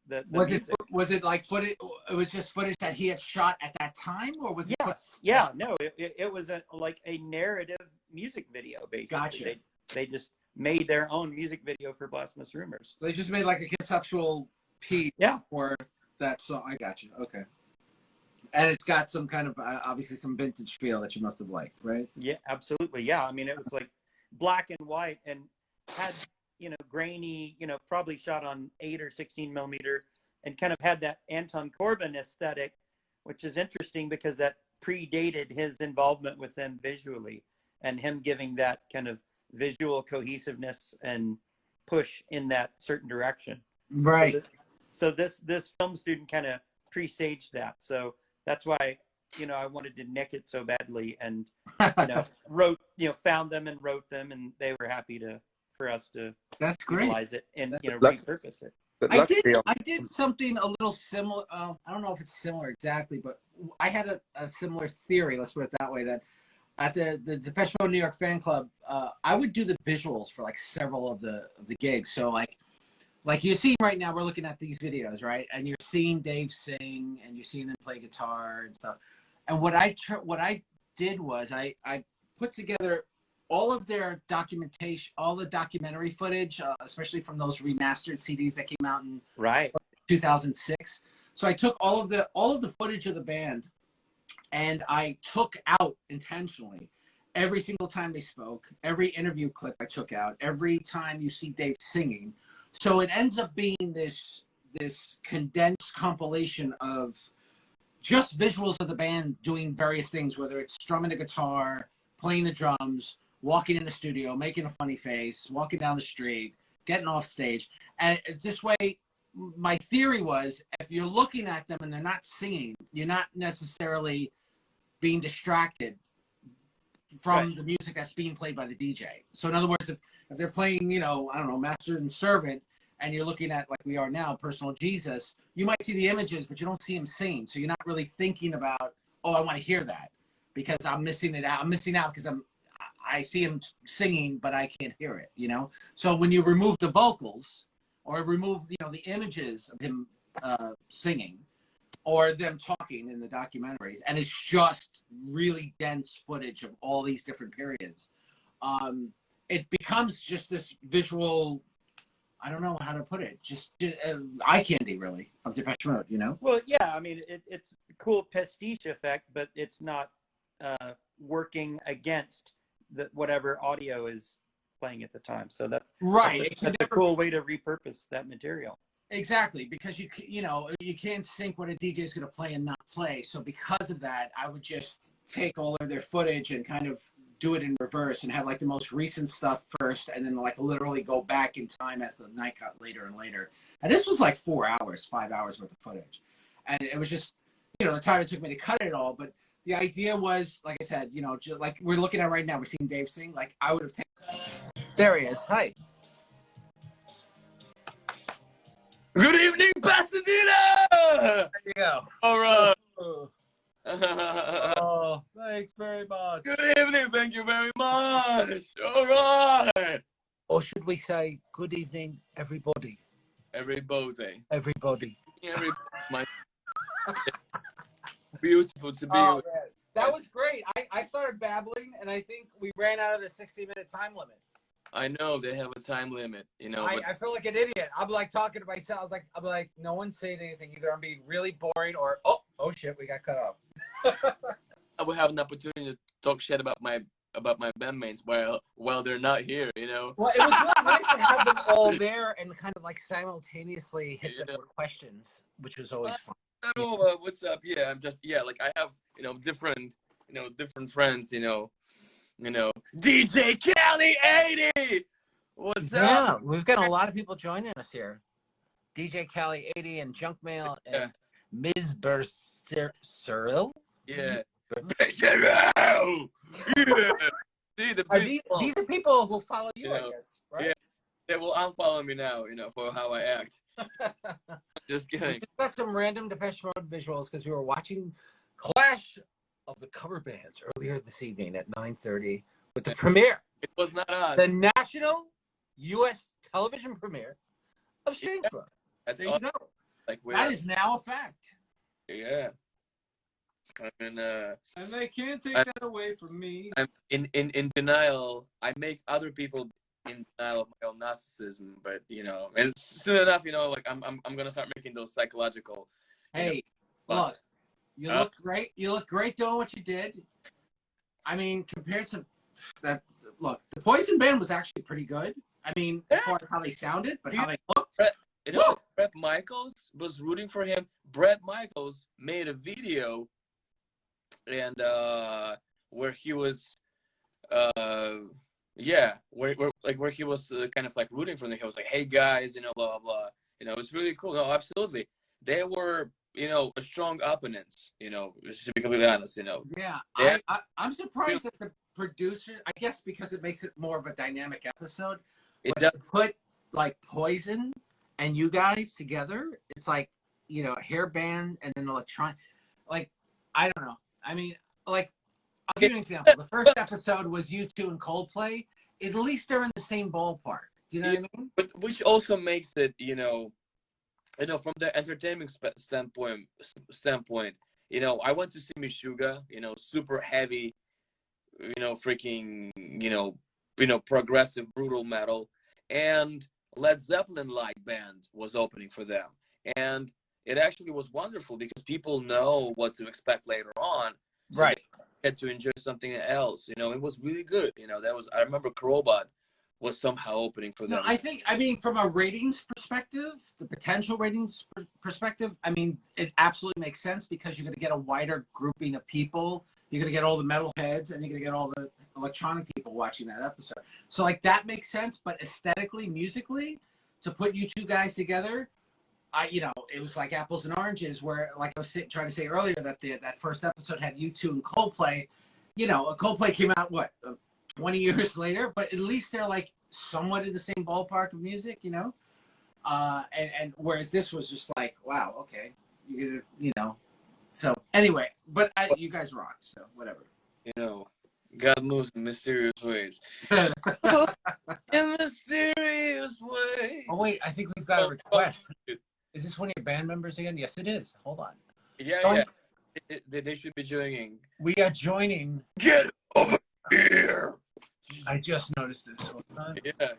the music. Was it like footage? It was just footage that he had shot at that time, or was it? Yes, yeah, no, it was like a narrative music video basically. Gotcha. They just made their own music video for Blasphemous Rumors. They just made like a conceptual piece. Yeah. For that song. I got you. Okay. And it's got some kind of obviously some vintage feel that you must have liked, right? Yeah, absolutely. Yeah, I mean, it was like black and white and had grainy, probably shot on 8 or 16 millimeter, and kind of had that Anton Corbijn aesthetic, which is interesting because that predated his involvement with them visually, and him giving that kind of visual cohesiveness and push in that certain direction. Right. So this film student kind of presaged that. So that's why, I wanted to nick it so badly, and found them and wrote them, and they were happy for us to utilize it and repurpose it. I did something a little similar. I don't know if it's similar exactly, but I had a similar theory. Let's put it that way. That at the Depeche Mode New York fan club, I would do the visuals for like several of the gigs. So like you're seeing right now, we're looking at these videos, right? And you're seeing Dave sing, and you're seeing him play guitar and stuff. And what I did was I put together all of their documentation, all the documentary footage, especially from those remastered CDs that came out in 2006. So I took all of the footage of the band, and I took out intentionally every single time they spoke, every interview clip I took out, every time you see Dave singing. So it ends up being this condensed compilation of just visuals of the band doing various things, whether it's strumming the guitar, playing the drums, walking in the studio, making a funny face, walking down the street, getting off stage. And this way, my theory was, if you're looking at them and they're not singing, you're not necessarily being distracted from the music that's being played by the DJ. So in other words, if they're playing, I don't know, Master and Servant, and you're looking at, like we are now, Personal Jesus, you might see the images, but you don't see him singing. So you're not really thinking about, oh, I want to hear that, because I'm missing it out. I'm missing out because I see him singing, but I can't hear it, So when you remove the vocals, or remove, the images of him singing, or them talking in the documentaries, and it's just really dense footage of all these different periods, it becomes just this visual, I don't know how to put it, just eye candy, really, of Depeche Mode, Well, yeah, I mean, it's a cool pastiche effect, but it's not working against whatever audio is playing at the time. So that's a cool way to repurpose that material. Exactly, because you can't sync what a DJ is going to play and not play. So because of that, I would just take all of their footage and kind of do it in reverse and have like the most recent stuff first, and then like literally go back in time as the night got later and later. And this was like 5 hours worth of footage, and it was just the time it took me to cut it all. But the idea was, like I said, just like we're looking at right now, we're seeing Dave sing. Like I would have taken. There he is. Hi. Good evening, Pasadena! There you go. All right. Oh, thanks very much. Good evening. Thank you very much. All right. Or should we say, good evening, everybody? Everybody. Everybody. Beautiful to be with. That was great. I started babbling, and I think we ran out of the 60-minute time limit. I know they have a time limit, I feel like an idiot. I'm like talking to myself. I'm like, no one's saying anything. Either I'm being really boring, or oh shit, we got cut off. I will have an opportunity to talk shit about my bandmates while they're not here. Well, it was really nice to have them all there and kind of like simultaneously hit them with questions, which was always fun. Hello, what's up? Yeah, I'm just like I have different friends. DJ Cali 80. What's up? Yeah, we've got a lot of people joining us here. DJ Cali 80 and Junk Mail and Ms. Cyril. Yeah. These are people who follow you, I guess, right? Yeah. They will unfollow me now, for how I act. Just kidding. We just got some random Depeche Mode visuals because we were watching Clash of the Cover Bands earlier this evening at 9:30 with the premiere. It was not us. The national U.S. television premiere of Strangelove. That's there you go. Like that is now a fact. Yeah. And they can't take that away from me. I'm in denial. I make other people in denial of my own narcissism, but and soon enough, like I'm gonna start making those psychological. Hey, look, you look great. You look great doing what you did. I mean, compared to that, look, the Poison Band was actually pretty good. I mean, as far as how they sounded, but how they looked. Bret Michaels was rooting for him. Bret Michaels made a video, and where he was, where he was kind of like rooting for them. He was like, "Hey guys, blah blah blah." It was really cool. No, absolutely, they were a strong opponents. Just to be completely honest. Yeah, I'm surprised that the producer. I guess because it makes it more of a dynamic episode. It does put like Poison and you guys together. It's like a hair band and then electronic. Like I don't know. I mean, like I'll give you an example. The first episode was U2 and Coldplay. At least they're in the same ballpark. Do you know what I mean? But which also makes it, from the entertainment standpoint, I went to see Meshuggah, super heavy, freaking, progressive brutal metal, and Led Zeppelin-like band was opening for them. And it actually was wonderful because people know what to expect later on. So right. They get to enjoy something else. It was really good. I remember Crowbot was somehow opening for them. I mean, from a ratings perspective, the potential ratings perspective, I mean, it absolutely makes sense because you're going to get a wider grouping of people. You're going to get all the metalheads and you're going to get all the electronic people watching that episode. So like that makes sense, but aesthetically, musically, to put you two guys together, it was like apples and oranges, where like I was trying to say earlier that that first episode had you two and Coldplay. Coldplay came out, 20 years later, but at least they're like somewhat in the same ballpark of music, and whereas this was just like, wow, okay, so anyway, but you guys rock, so whatever. God moves in mysterious ways. In mysterious ways. Oh wait, I think we've got a request. Is this one of your band members again? Yes, it is. Hold on. Yeah. They should be joining. We are joining. Get over here. I just noticed this. Hold on. Yeah.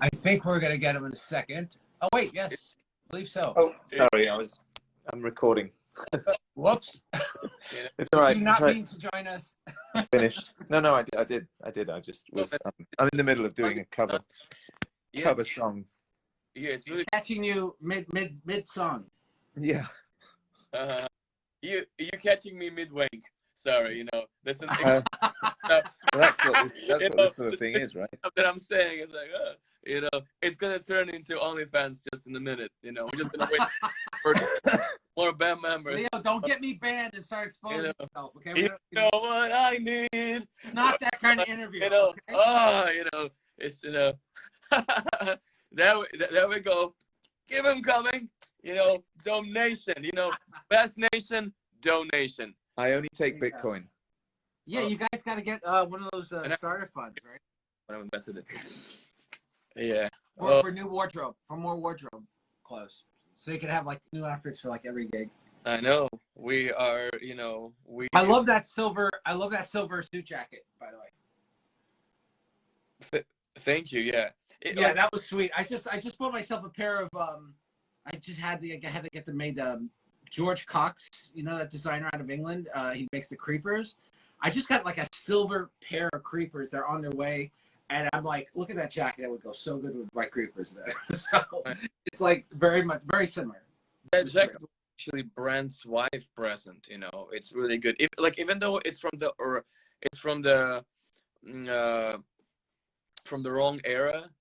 I think we're gonna get him in a second. Oh wait, yes, I believe so. Oh, sorry, I'm recording. Whoops. It's all right. You not mean to join us? Finished. No, I did. I just was. I'm in the middle of doing a cover song. Yeah, it's really catching you mid song. Yeah. You catching me mid wank. Sorry, that's an well, that's what this sort of thing is, right? That I'm saying is like, it's gonna turn into OnlyFans just in a minute. We're just gonna wait for more band members. Leo, don't get me banned and start exposing yourself, okay? You know what I need? Not that kind of interview. Okay? It's there we go. Keep them coming. Donation. Best nation donation. I only take Bitcoin. Yeah, you guys got to get one of those starter funds, right? When I'm invested in. Yeah. For new wardrobe, for more wardrobe clothes, so you can have like new outfits for like every gig. I know. We are. I love that silver suit jacket, by the way. Thank you. Yeah. That was sweet. I just bought myself a pair of I just had to get them made. George Cox, that designer out of England. He makes the creepers. I just got like a silver pair of creepers. They're on their way, and I'm like, look at that jacket. That would go so good with my creepers. So it's like very similar. That jacket was actually Brent's wife present. It's really good. Even though it's from the wrong era,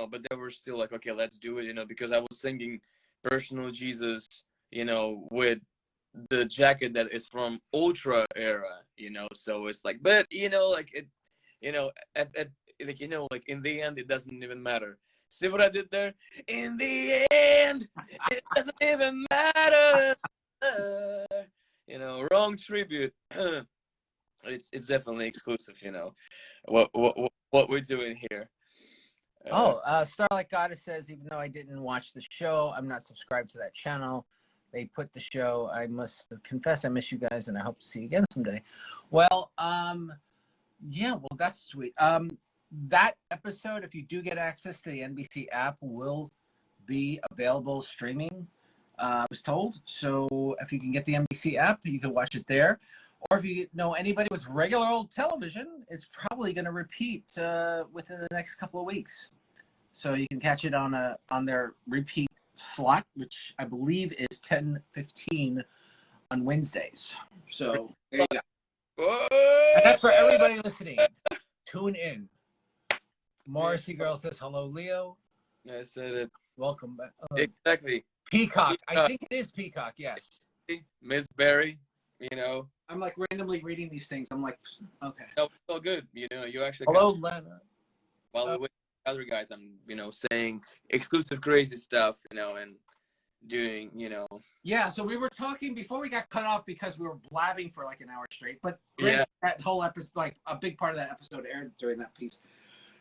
but they were still like, okay, let's do it. Because I was singing Personal Jesus, with the jacket that is from Ultra era, so it's like, but in the end, it doesn't even matter. See what I did there? In the end, it doesn't even matter. Wrong tribute. It's definitely exclusive. What we're doing here. Starlight Goddess says, even though I didn't watch the show, I'm not subscribed to that channel. They put the show. I must confess, I miss you guys, and I hope to see you again someday. Well, that's sweet. That episode, if you do get access to the NBC app, will be available streaming, I was told. So if you can get the NBC app, you can watch it there. Or if you know anybody with regular old television, it's probably going to repeat within the next couple of weeks. So you can catch it on their repeat slot, which I believe is 10:15 on Wednesdays. So there you go. And that's for everybody listening. Tune in. Morrissey Girl says, hello, Leo. I said it. Welcome back. Exactly. Peacock. I think it is Peacock, yes. Miss Berry, I'm like randomly reading these things. I'm like, okay. No, it's all good. You actually. Hello, Lena. While the other guys, I'm, saying exclusive crazy stuff, and doing, Yeah, so we were talking before we got cut off because we were blabbing for like an hour straight. But great, that whole episode, like a big part of that episode aired during that piece.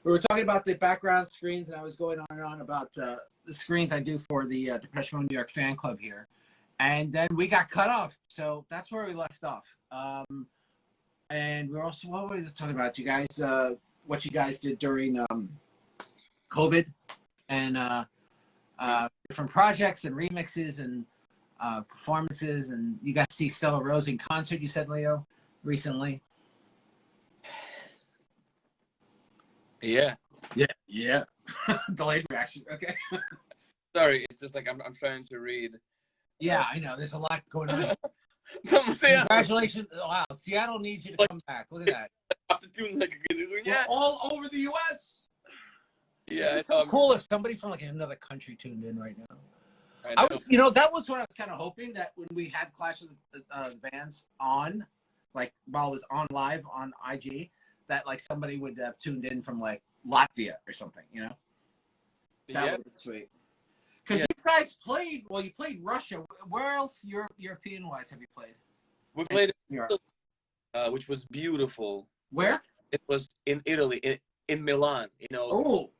We were talking about the background screens, and I was going on and on about the screens I do for the Depeche Mode New York fan club here. And then we got cut off. So that's where we left off. and we're also what were we just talking about? You guys, what you guys did during COVID, and different projects and remixes and performances, and you got to see Stella Rose in concert. You said, Leo, recently. Yeah. Yeah. Delayed reaction. Okay. Sorry, it's just like I'm trying to read. Yeah, I know. There's a lot going on. Congratulations! Wow, Seattle needs you to come back. Look at that. We're all over the U.S. Yeah, it's so cool if somebody from like another country tuned in right now. I was, you know, that was what I was kind of hoping, that when we had Clash of the Bands on, like while it was on live on IG, that like somebody would have tuned in from like Latvia or something, you know? That would have been sweet. Because you guys played, well, you played Russia. Where else, European wise, have you played? We played in Europe, which was beautiful. Where? It was in Italy, in Milan. You know. Oh,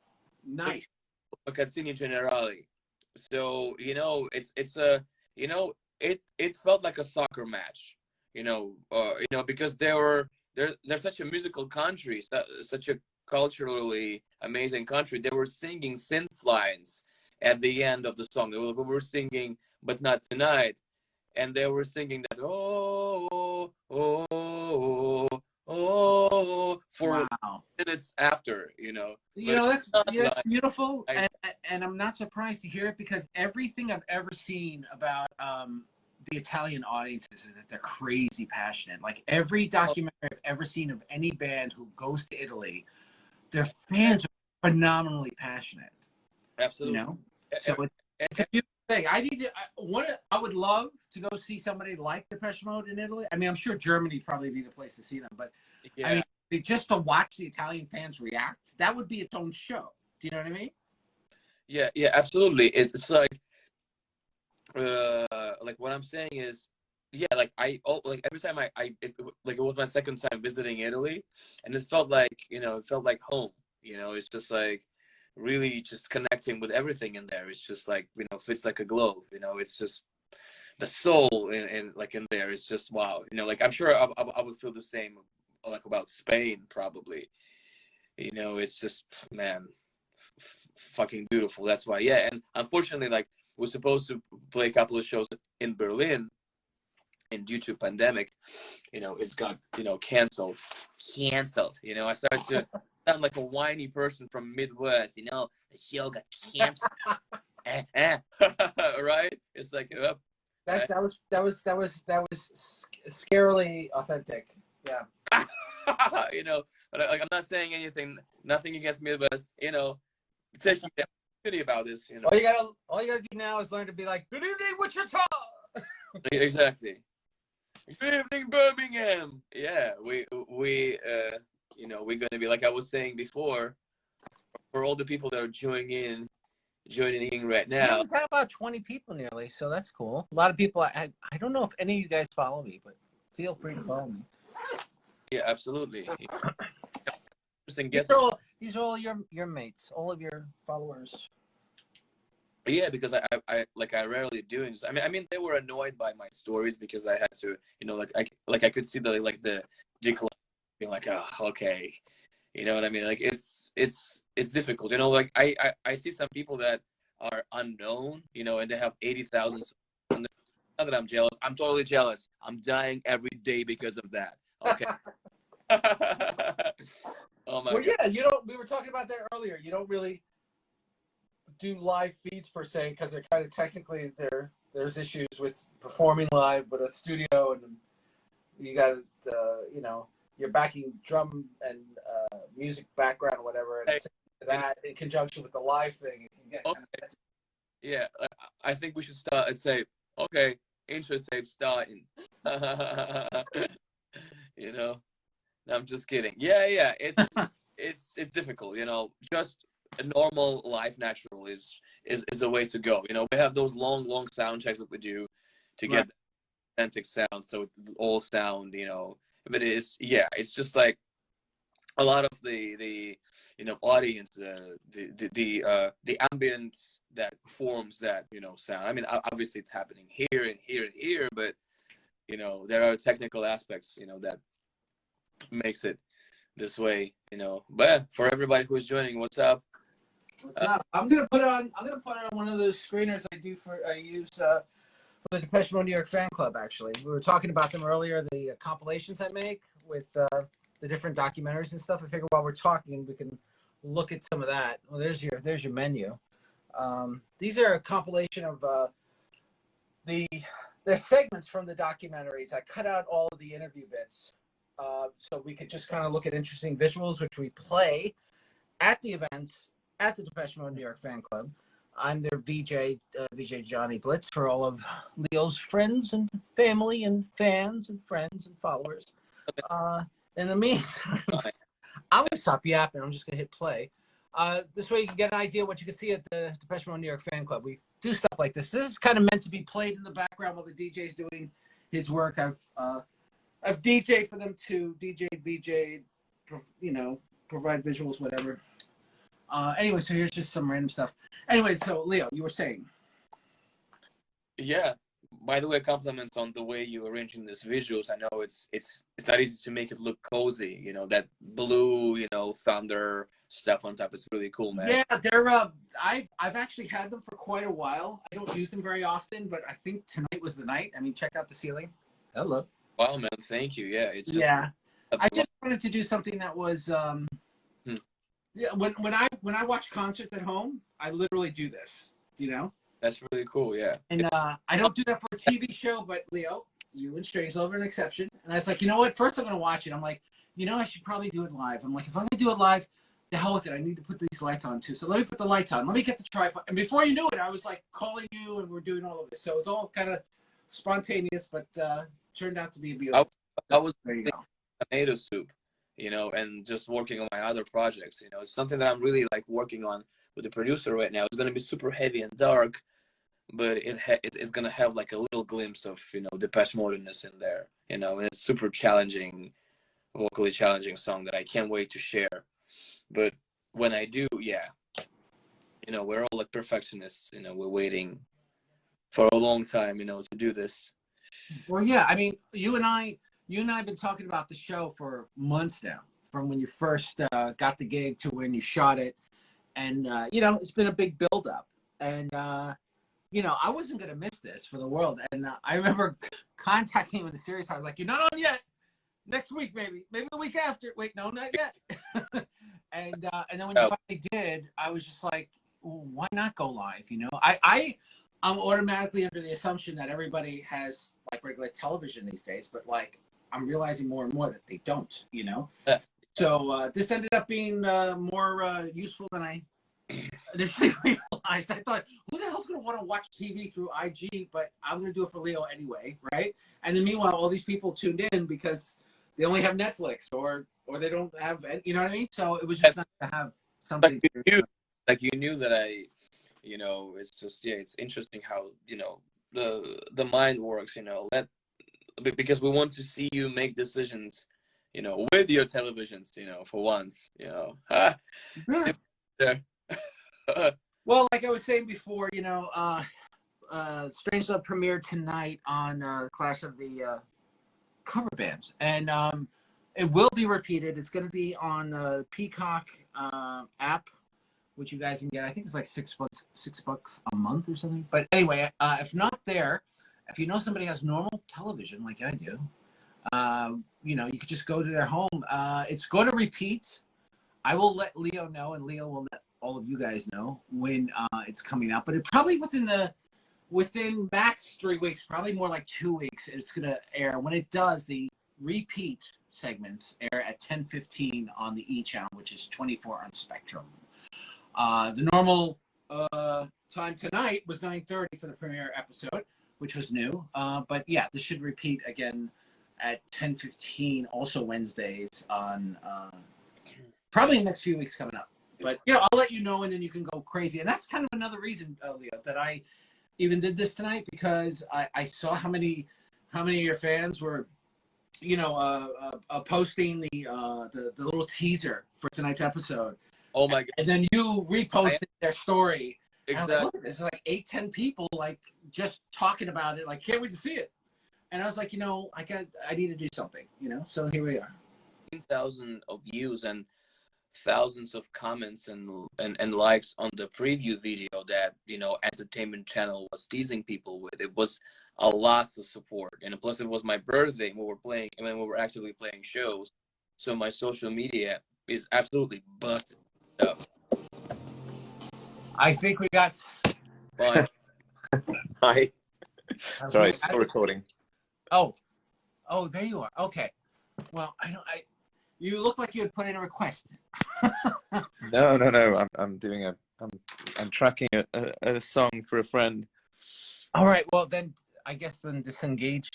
nice. Magazzini Generali. So you know, it's a, you know, it felt like a soccer match. You know, because they're such a musical country, such a culturally amazing country. They were singing synth lines at the end of the song. We were singing "But Not Tonight," and they were singing that for minutes after. You know, that's beautiful, and I'm not surprised to hear it, because everything I've ever seen about the Italian audiences is that they're crazy passionate. Like every documentary I've ever seen of any band who goes to Italy, their fans are phenomenally passionate. Absolutely. You know, so it's a beautiful thing. I would love to go see somebody like Depeche Mode in Italy. I mean, I'm sure Germany would probably be the place to see them, but I mean, just to watch the Italian fans react, that would be its own show. Do you know what I mean? Yeah, absolutely. It's like what I'm saying is, like every time it was my second time visiting Italy, and it felt like, it felt like home. It's just like really just connecting with everything in there. It's just like, fits like a glove. It's just the soul in there. It's just wow. Like I'm sure I would feel the same like about Spain probably. It's just, man, fucking beautiful. That's why, and unfortunately, like, we're supposed to play a couple of shows in Berlin, and due to pandemic, it's got, canceled. I started to sound like a whiny person from Midwest. The show got canceled. Right? It's like that was scarily authentic. Yeah. But I'm not saying nothing against Midwest. Taking the opportunity about this. All you gotta do now is learn to be like, "Good evening, Wichita." Exactly. Good evening, Birmingham. Yeah, we're gonna be, like I was saying before, for all the people that are joining in right now. We've got about 20 people nearly, so that's cool. A lot of people. I don't know if any of you guys follow me, but feel free to follow me. Yeah, absolutely. These are all your mates, all of your followers. Yeah, because I rarely do. I mean, they were annoyed by my stories because I had to, I could see the decline, being like, oh, okay, you know what I mean? Like it's difficult, like I see some people that are unknown, and they have 80,000. Not that I'm jealous. I'm totally jealous. I'm dying every day because of that. Okay. Oh my God. Yeah, we were talking about that earlier. You don't really do live feeds per se, because they're kind of technically there's issues with performing live with a studio, and you got your backing drum and music background or whatever, and that in conjunction with the live thing, it can get kind of messy. Yeah, I think we should start and say, okay, intro tape starting. No, I'm just kidding. Yeah, it's difficult, just a normal live natural is the way to go. We have those long sound checks that we do to get the authentic sound, so it all sound, but it's just like a lot of the audience, the ambient that forms that, sound. I mean, obviously it's happening here and here and here, but there are technical aspects, that makes it this way, you know. But for everybody who is joining, what's up? What's up? I'm gonna put on one of those screeners I use for the Depeche Mode New York fan club. Actually, we were talking about them earlier. The compilations I make with the different documentaries and stuff. I figure while we're talking, we can look at some of that. Well, there's your menu. These are a compilation of they're segments from the documentaries. I cut out all of the interview bits so we could just kind of look at interesting visuals, which we play at the events at the Depeche Mode New York fan club. I'm their VJ, VJ Johnny Blitz, for all of Leo's friends and family and fans and friends and followers. In the meantime, I'm gonna stop yapping. I'm just gonna hit play. This way you can get an idea of what you can see at the Depeche Mode New York fan club. We do stuff like this. This is kind of meant to be played in the background while the DJ's doing his work. I've DJ'd for them too. DJ, VJ, you know, provide visuals, whatever. Anyway, so here's just some random stuff. Anyway, so Leo, you were saying. Yeah. By the way, compliments on the way you arranging these visuals. I know it's not easy to make it look cozy. You know, that blue, you know, thunder stuff on top is really cool, man. Yeah, they're I've actually had them for quite a while. I don't use them very often, but I think tonight was the night. I mean, check out the ceiling. Hello. Wow, man, thank you. Yeah, it's just, yeah. I just wanted to do something that was yeah. When I watch concerts at home, I literally do this. You know. That's really cool, yeah. And I don't do that for a TV show, but Leo, you and Strangelove are an exception. And I was like, you know what? First, I'm going to watch it. I'm like, you know, I should probably do it live. I'm like, if I'm going to do it live, the hell with it. I need to put these lights on too. So let me put the lights on. Let me get the tripod. And before you knew it, I was like calling you, and we're doing all of this. So it was all kind of spontaneous, but turned out to be beautiful. I was there you go. Tomato soup, you know, and just working on my other projects. You know, it's something that I'm really like working on with the producer right now. It's going to be super heavy and dark, but it's gonna have like a little glimpse of, you know, Depeche Mode-ness in there, you know, and it's super challenging, vocally challenging song that I can't wait to share. But when I do, yeah, you know, we're all like perfectionists, you know, we're waiting for a long time, you know, to do this. Well, yeah, I mean, you and I have been talking about the show for months now, from when you first got the gig to when you shot it, and you know, it's been a big build-up, and you know, I wasn't going to miss this for the world. And I remember contacting him in a serious time, like, you're not on yet. Next week, maybe the week after. Wait, no, not yet. and then when you finally did, I was just like, well, why not go live? You know, I'm automatically under the assumption that everybody has like regular television these days, but like I'm realizing more and more that they don't, you know? So this ended up being more useful than I initially realized. I thought, who the hell's going to want to watch TV through IG? But I'm going to do it for Leo anyway, right? And then meanwhile, all these people tuned in because they only have Netflix or they don't have, you know what I mean? So it was just nice to have something. Like you knew that I, you know, it's just, yeah, it's interesting how, you know, the mind works, you know, because we want to see you make decisions, you know, with your televisions, you know, for once, you know. There. Well, like I was saying before, you know, Strangelove premiered tonight on Clash of the Cover Bands, and it will be repeated. It's going to be on the Peacock app, which you guys can get. I think it's like $6 a month or something. But anyway, if not there, if you know somebody has normal television like I do, you know, you could just go to their home. It's going to repeat. I will let Leo know, and Leo will let all of you guys know when it's coming out. But it probably within max 3 weeks, probably more like 2 weeks, it's going to air. When it does, the repeat segments air at 10:15 on the E channel, which is 24 on Spectrum. The normal time tonight was 9:30 for the premiere episode, which was new. But yeah, this should repeat again at 10:15, also Wednesdays on probably in the next few weeks coming up. But yeah, I'll let you know, and then you can go crazy. And that's kind of another reason, Leo, that I even did this tonight, because I saw how many of your fans were, you know, posting the little teaser for tonight's episode. Oh my god! And then you reposted their story. Exactly. And I was like, this is like 8-10 people like just talking about it. Like, can't wait to see it. And I was like, you know, I need to do something. You know, so here we are. 15,000 of views and thousands of comments and likes on the preview video that, you know, Entertainment Channel was teasing people with. It was a lot of support, and plus it was my birthday when we were playing, and when we were actually playing shows. So my social media is absolutely busted up. I think we got. But Hi. Sorry, still recording. Oh, there you are. Okay. Well, you look like you had put in a request. No. I'm doing I'm tracking a song for a friend. All right. Well, then I guess disengage.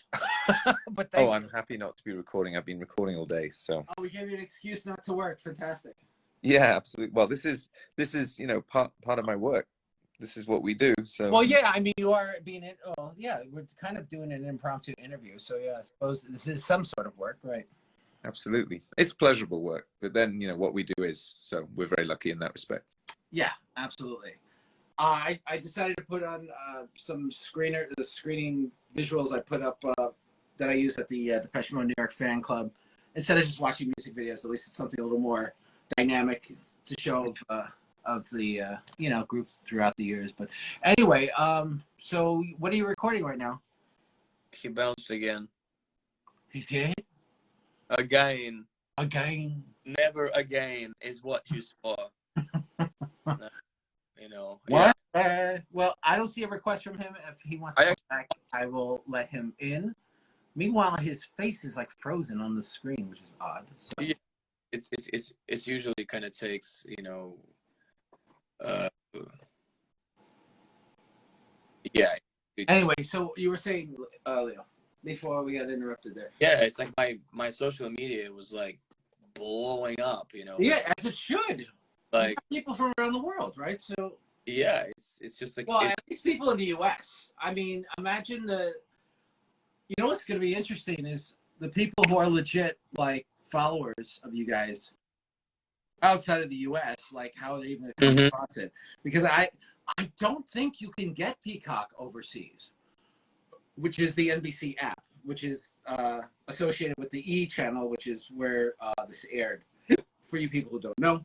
But I'm happy not to be recording. I've been recording all day, so. Oh, we gave you an excuse not to work. Fantastic. Yeah, absolutely. Well, this is you know part of my work. This is what we do. So. Well, yeah. I mean, you are being in. Oh, yeah. We're kind of doing an impromptu interview, so yeah. I suppose this is some sort of work, right? Absolutely, it's pleasurable work. But then you know what we do is, so we're very lucky in that respect. Yeah, absolutely. I decided to put on some screening visuals I put up that I use at the Depeche Mode New York fan club. Instead of just watching music videos, at least it's something a little more dynamic to show of the you know, group throughout the years. But anyway, so what are you recording right now? he bounced again. He did? Again. Never again is what you saw. You know. What? Yeah. Well, I don't see a request from him. If he wants to come back, I will let him in. Meanwhile, his face is like frozen on the screen, which is odd. So. Yeah, it's usually kind of takes, you know, yeah. Anyway, so you were saying, Leo, before we got interrupted there. Yeah, it's like my social media was like blowing up, you know. Yeah, as it should. Like people from around the world, right? So yeah, it's just like, well, at least people in the U.S. I mean, imagine you know what's going to be interesting is the people who are legit like followers of you guys outside of the U.S. Like how they even come across it, because I don't think you can get Peacock overseas, which is the NBC app, which is associated with the E channel, which is where this aired. For you people who don't know,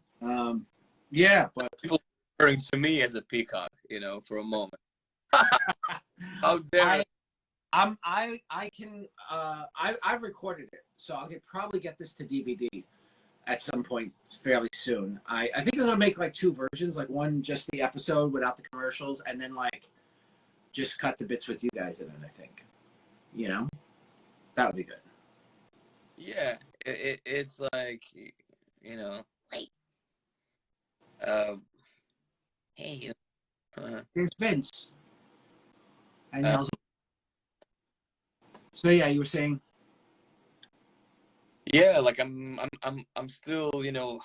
yeah, but people referring to me as a peacock, you know, for a moment. How dare I've recorded it, so I could probably get this to DVD at some point fairly soon. I think I'm gonna make like two versions, like one just the episode without the commercials, and then like just cut the bits with you guys in it. I think, you know, that would be good. Yeah, it's like, you know, hey, there's Vince. And so yeah, you were saying. Yeah, like I'm still, you know,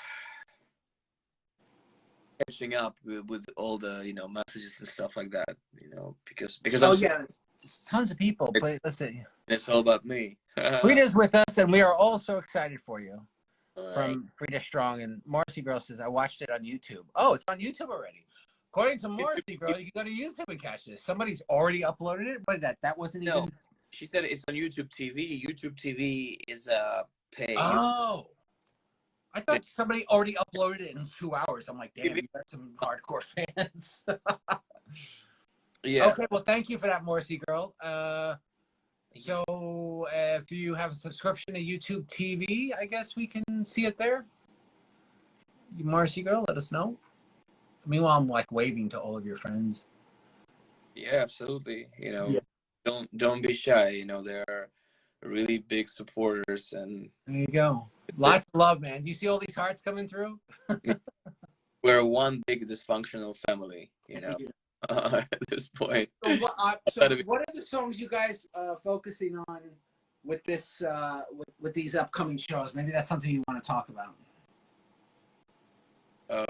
catching up with all the, you know, messages and stuff like that, you know, because yeah, there's tons of people, but listen, it's all about me. Frida's with us, and we are all so excited for you. From Frida Strong, and Marcy Girl says, I watched it on YouTube. Oh, it's on YouTube already. According to Marcy Girl, you can go to YouTube and catch this. Somebody's already uploaded it, but that wasn't even. She said it's on YouTube TV. YouTube TV is paid. Oh, I thought somebody already uploaded it in 2 hours. I'm like, damn, you got some hardcore fans. Yeah. Okay, well, thank you for that, Marcy Girl. So if you have a subscription to YouTube TV, I guess we can see it there. Marcy Girl, let us know. Meanwhile, I'm like waving to all of your friends. Yeah, absolutely. You know, don't be shy. You know, they're really big supporters, and there you go. Lots of love, man. Do you see all these hearts coming through? We're one big dysfunctional family. You know. Yeah. At this point. So what are the songs you guys focusing on with this with these upcoming shows? Maybe that's something you want to talk about.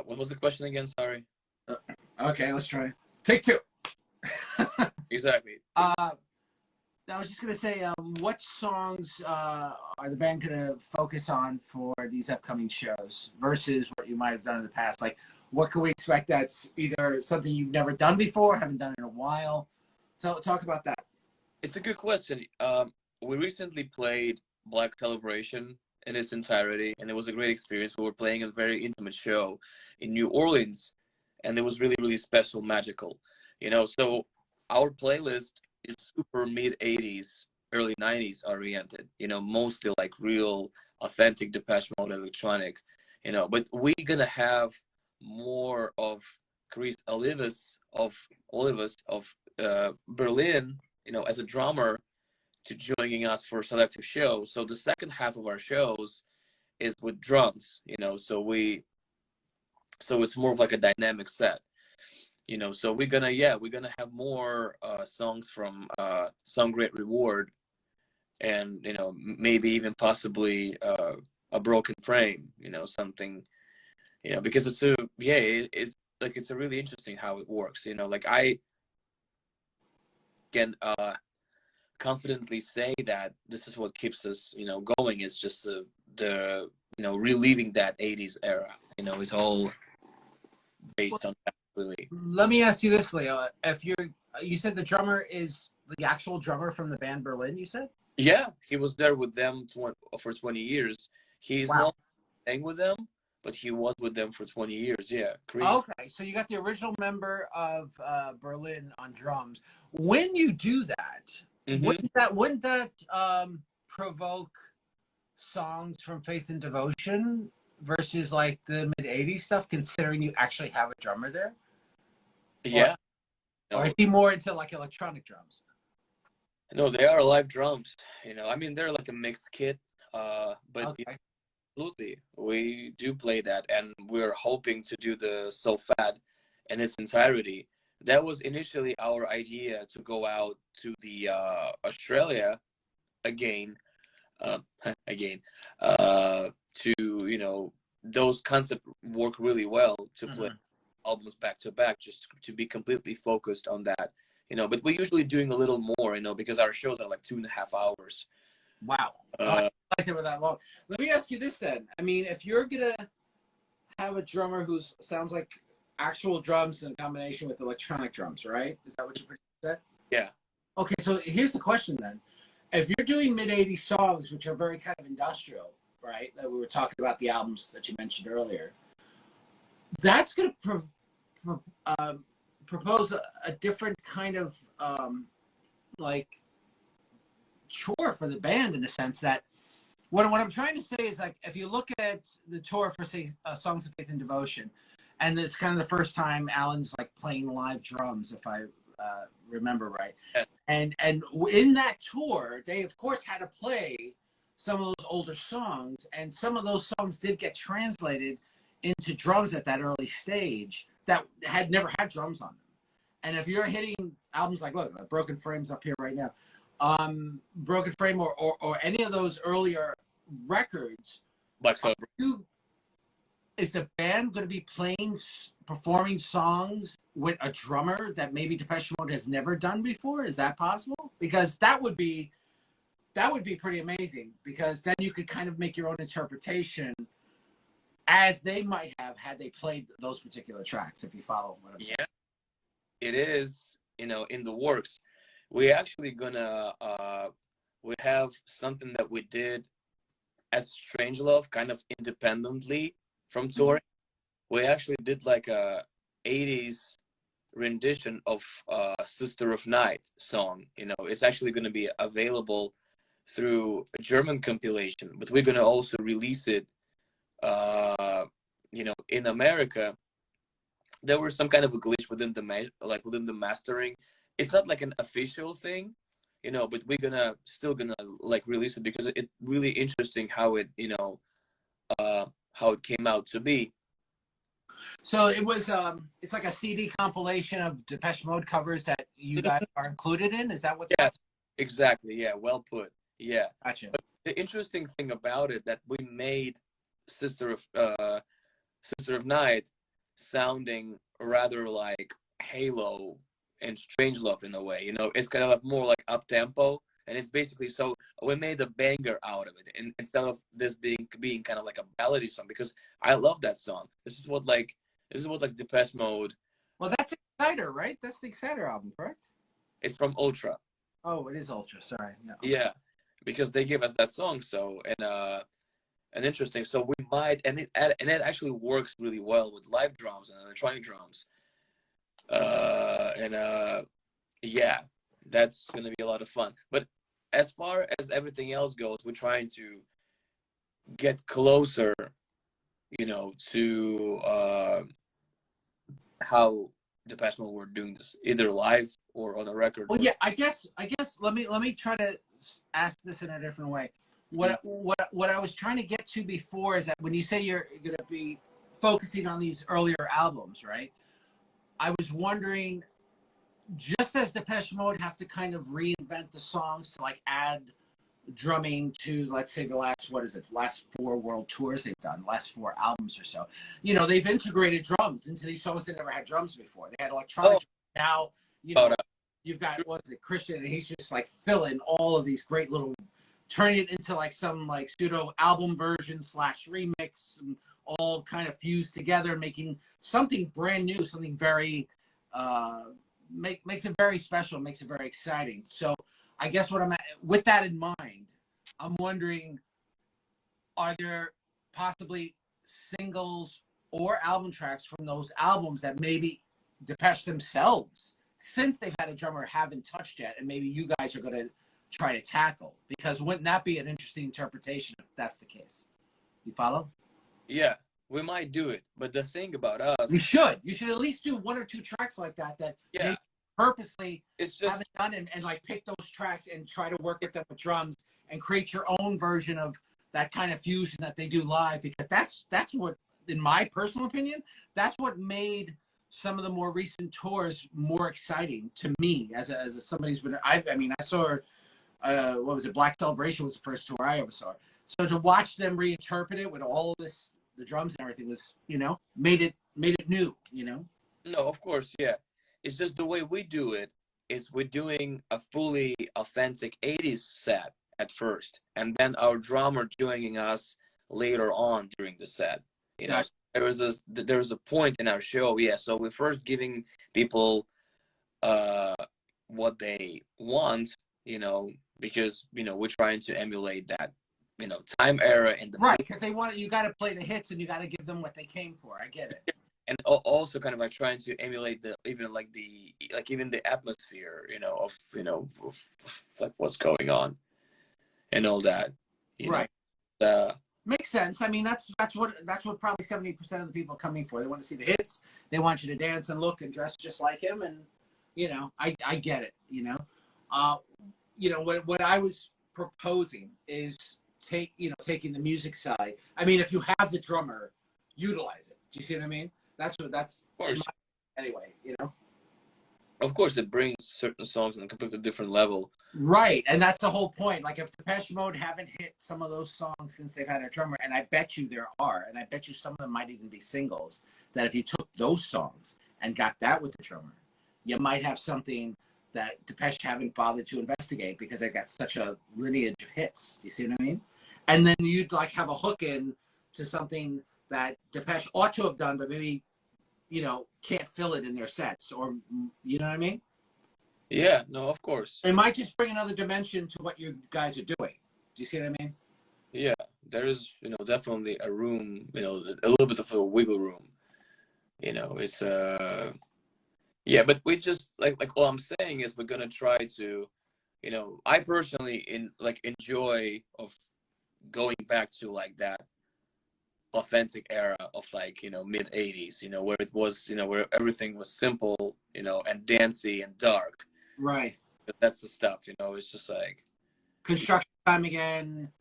What was the question again? Sorry. Okay, let's try. Take two. Exactly. I was just gonna say, what songs are the band gonna focus on for these upcoming shows versus what you might have done in the past? Like, what can we expect that's either something you've never done before, haven't done in a while? So talk about that. It's a good question. We recently played Black Celebration, in its entirety, and it was a great experience. We were playing a very intimate show in New Orleans, and it was really, really special, magical, you know. So our playlist is super mid 80s, early 90s oriented, you know, mostly like real authentic Depeche Mode electronic, you know. But we're gonna have more of Chris Olivas of Berlin, you know, as a drummer, to joining us for selective shows. So the second half of our shows is with drums, you know. So it's more of like a dynamic set, you know. So we're gonna have more songs from Some Great Reward, and you know, maybe even possibly a Broken Frame, you know, something, you know, because it's it's a really interesting how it works, you know. Like I can confidently say that this is what keeps us, you know, going. Is just the you know, reliving that 80s era, you know. It's all based on that, really. Let me ask you this, Leo. If you said the drummer is the actual drummer from the band Berlin, you said? Yeah, he was there with them for 20 years. He's not playing with them, but he was with them for 20 years. Yeah. Crazy. Okay, so you got the original member of Berlin on drums. When you do that, wouldn't that provoke songs from Faith and Devotion versus like the mid 80s stuff, considering you actually have a drummer there? Yeah. Or is he more into like electronic drums? No, they are live drums. You know, I mean, they're like a mixed kit. But absolutely, we do play that, and we're hoping to do the So Fat in its entirety. That was initially our idea, to go out to the Australia again, to, you know, those concepts work really well to play albums back to back, just to be completely focused on that, you know. But we're usually doing a little more, you know, because our shows are like 2.5 hours. Wow. I they were that long. Let me ask you this then. I mean, if you're gonna have a drummer who sounds like actual drums in combination with electronic drums, right? Is that what you said? Yeah. Okay, so here's the question then. If you're doing mid 80s songs, which are very kind of industrial, right? That we were talking about the albums that you mentioned earlier, that's going to propose a different kind of like chore for the band, in a sense that what I'm trying to say is, like, if you look at the tour for, say, Songs of Faith and Devotion, and it's kind of the first time Alan's like playing live drums, if I remember right. And in that tour, they of course had to play some of those older songs, and some of those songs did get translated into drums at that early stage that had never had drums on them. And if you're hitting albums like, look, Broken Frame's up here right now, Broken Frame or any of those earlier records, is the band going to be performing songs with a drummer that maybe Depeche Mode has never done before? Is that possible? Because that would be pretty amazing, because then you could kind of make your own interpretation as they might have had they played those particular tracks, if you follow what I'm saying. Yeah, it is, you know, in the works. We actually gonna we have something that we did as Strangelove, kind of independently from touring. We actually did like a 80s rendition of Sister of Night song. You know, it's actually going to be available through a German compilation, but we're going to also release it, you know, in America. There was some kind of a glitch within the mastering. It's not like an official thing, you know, but we're still gonna like release it, because it's really interesting how it, you know, how it came out to be. So it was it's like a CD compilation of Depeche Mode covers that you guys are included in. Is that what's happening? Exactly. Yeah, well put. Yeah. Gotcha. But the interesting thing about it, that we made Sister of Night sounding rather like Halo and Strangelove in a way. You know, it's kind of more like up tempo, and it's basically, so we made a banger out of it, and instead of this being kind of like a ballady song, because I love that song. This is what Depeche Mode. Well, that's Exciter, right? That's the Exciter album, correct? It's from Ultra. Oh, it is Ultra. Sorry. No. Yeah, because they gave us that song. So, and and interesting. So we might, and it actually works really well with live drums and electronic drums. Yeah, that's gonna be a lot of fun. But as far as everything else goes, we're trying to get closer, to how Depeche Mode were doing this, either live or on a record. Well, yeah, I guess let me try to ask this in a different way. What I was trying to get to before is that when you say you're going to be focusing on these earlier albums, right? I was wondering, just as Depeche Mode have to kind of reinvent the songs to like add drumming to, let's say, the last 4 world tours they've done, last 4 albums or so, they've integrated drums into these songs that never had drums before. They had electronic. Now, you've got, what is it, Christian, and he's just like filling all of these great little, turning it into like some like pseudo album version / remix, and all kind of fused together, making something brand new, something very makes it very special, makes it very exciting. So I guess with that in mind, I'm wondering, are there possibly singles or album tracks from those albums that maybe Depeche themselves, since they've had a drummer, haven't touched yet, and maybe you guys are going to try to tackle? Because wouldn't that be an interesting interpretation if that's the case? You follow? Yeah, we might do it. But the thing about us, you should at least do 1 or 2 tracks like that they purposely haven't done, and like pick those tracks and try to work with them with drums and create your own version of that kind of fusion that they do live, because that's what, in my personal opinion, that's what made some of the more recent tours more exciting to me as somebody who's been, I saw what was it, Black Celebration was the first tour I ever saw. So to watch them reinterpret it with all of this, the drums and everything, was, made it new, No, of course, yeah. It's just the way we do it is we're doing a fully authentic 80s set at first, and then our drummer joining us later on during the set. So there was a point in our show, so we're first giving people what they want, because we're trying to emulate that time era in the right, because you got to play the hits and you got to give them what they came for. I get it. And also kind of like trying to emulate even the atmosphere, of like what's going on and all that. Right. Makes sense. I mean, that's what probably 70% of the people are coming for. They want to see the hits. They want you to dance and look and dress just like him. And I get it. What I was proposing is taking the music side. I mean, if you have the drummer, utilize it. Do you see what I mean? That's of course. Anyway, Of course, it brings certain songs on a completely different level. Right, and that's the whole point. Like, if Depeche Mode haven't hit some of those songs since they've had a drummer, and I bet you there are, and I bet you some of them might even be singles, that if you took those songs and got that with the drummer, you might have something that Depeche haven't bothered to investigate because they got such a lineage of hits. Do you see what I mean? And then you'd like have a hook in to something that Depeche ought to have done, but maybe, can't fill it in their sets, or, you know what I mean? Yeah, no, of course. It might just bring another dimension to what you guys are doing. Do you see what I mean? Yeah, there is, definitely a room, a little bit of a wiggle room. It's, yeah, but we just, like all I'm saying is we're going to try to, I personally enjoy of going back to like that authentic era of like mid 80s, where it was where everything was simple, and dancey and dark. Right. But that's the stuff, it's just like Construction Time Again,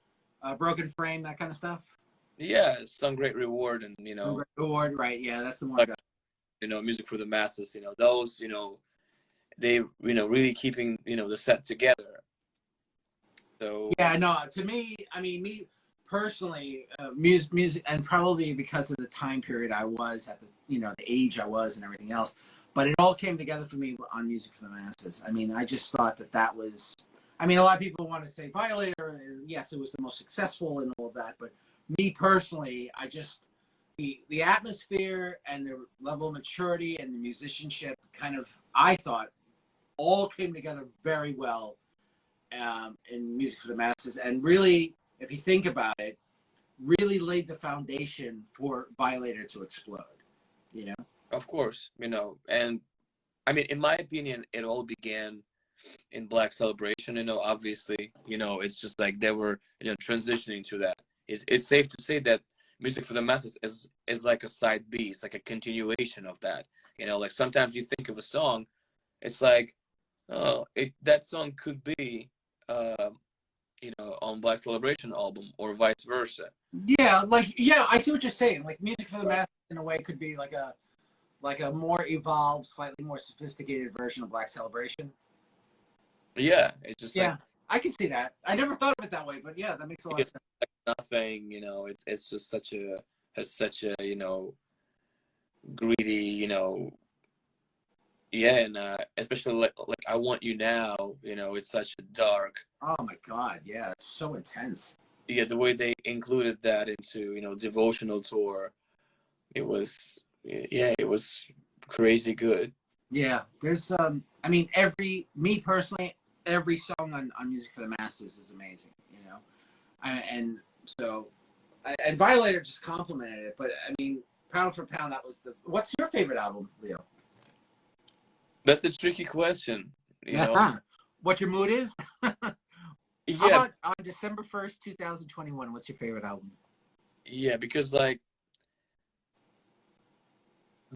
Broken Frame, that kind of stuff. Yeah, Some Great Reward, and Some Great Reward, right? Yeah, that's the one. Like, Music for the Masses, those, they really keeping the set together. So yeah, no, to me, I mean, me personally, music, and probably because of the time period I was at, the age I was and everything else, but it all came together for me on Music for the Masses. I mean, I just thought that was, I mean, a lot of people want to say Violator, and yes, it was the most successful and all of that, but me personally, I just, the atmosphere and the level of maturity and the musicianship kind of, I thought, all came together very well in Music for the Masses. And really, if you think about it, really laid the foundation for Violator to explode, you know? Of course, and I mean, in my opinion, it all began in Black Celebration, obviously, it's just like they were, transitioning to that. It's safe to say that Music for the Masses is like a side B. It's like a continuation of that. Like sometimes you think of a song, it's like, oh, that song could be, on Black Celebration album or vice versa. Yeah, I see what you're saying. Like Music for the Masses in a way could be like a more evolved, slightly more sophisticated version of Black Celebration. Yeah, it's just like, I can see that. I never thought of it that way, but yeah, that makes a lot of sense. Like nothing, it's just has such a, greedy, and especially like I Want You Now, it's such a dark. Oh my God, yeah, it's so intense. Yeah, the way they included that into, Devotional Tour, it was crazy good. Yeah, there's I mean, me personally, every song on Music for the Masses is amazing, and so, and Violator just complimented it, but I mean, pound for pound, that was what's your favorite album, Leo? That's a tricky question, What your mood is? Yeah. How about on December 1st, 2021, what's your favorite album? Yeah, because like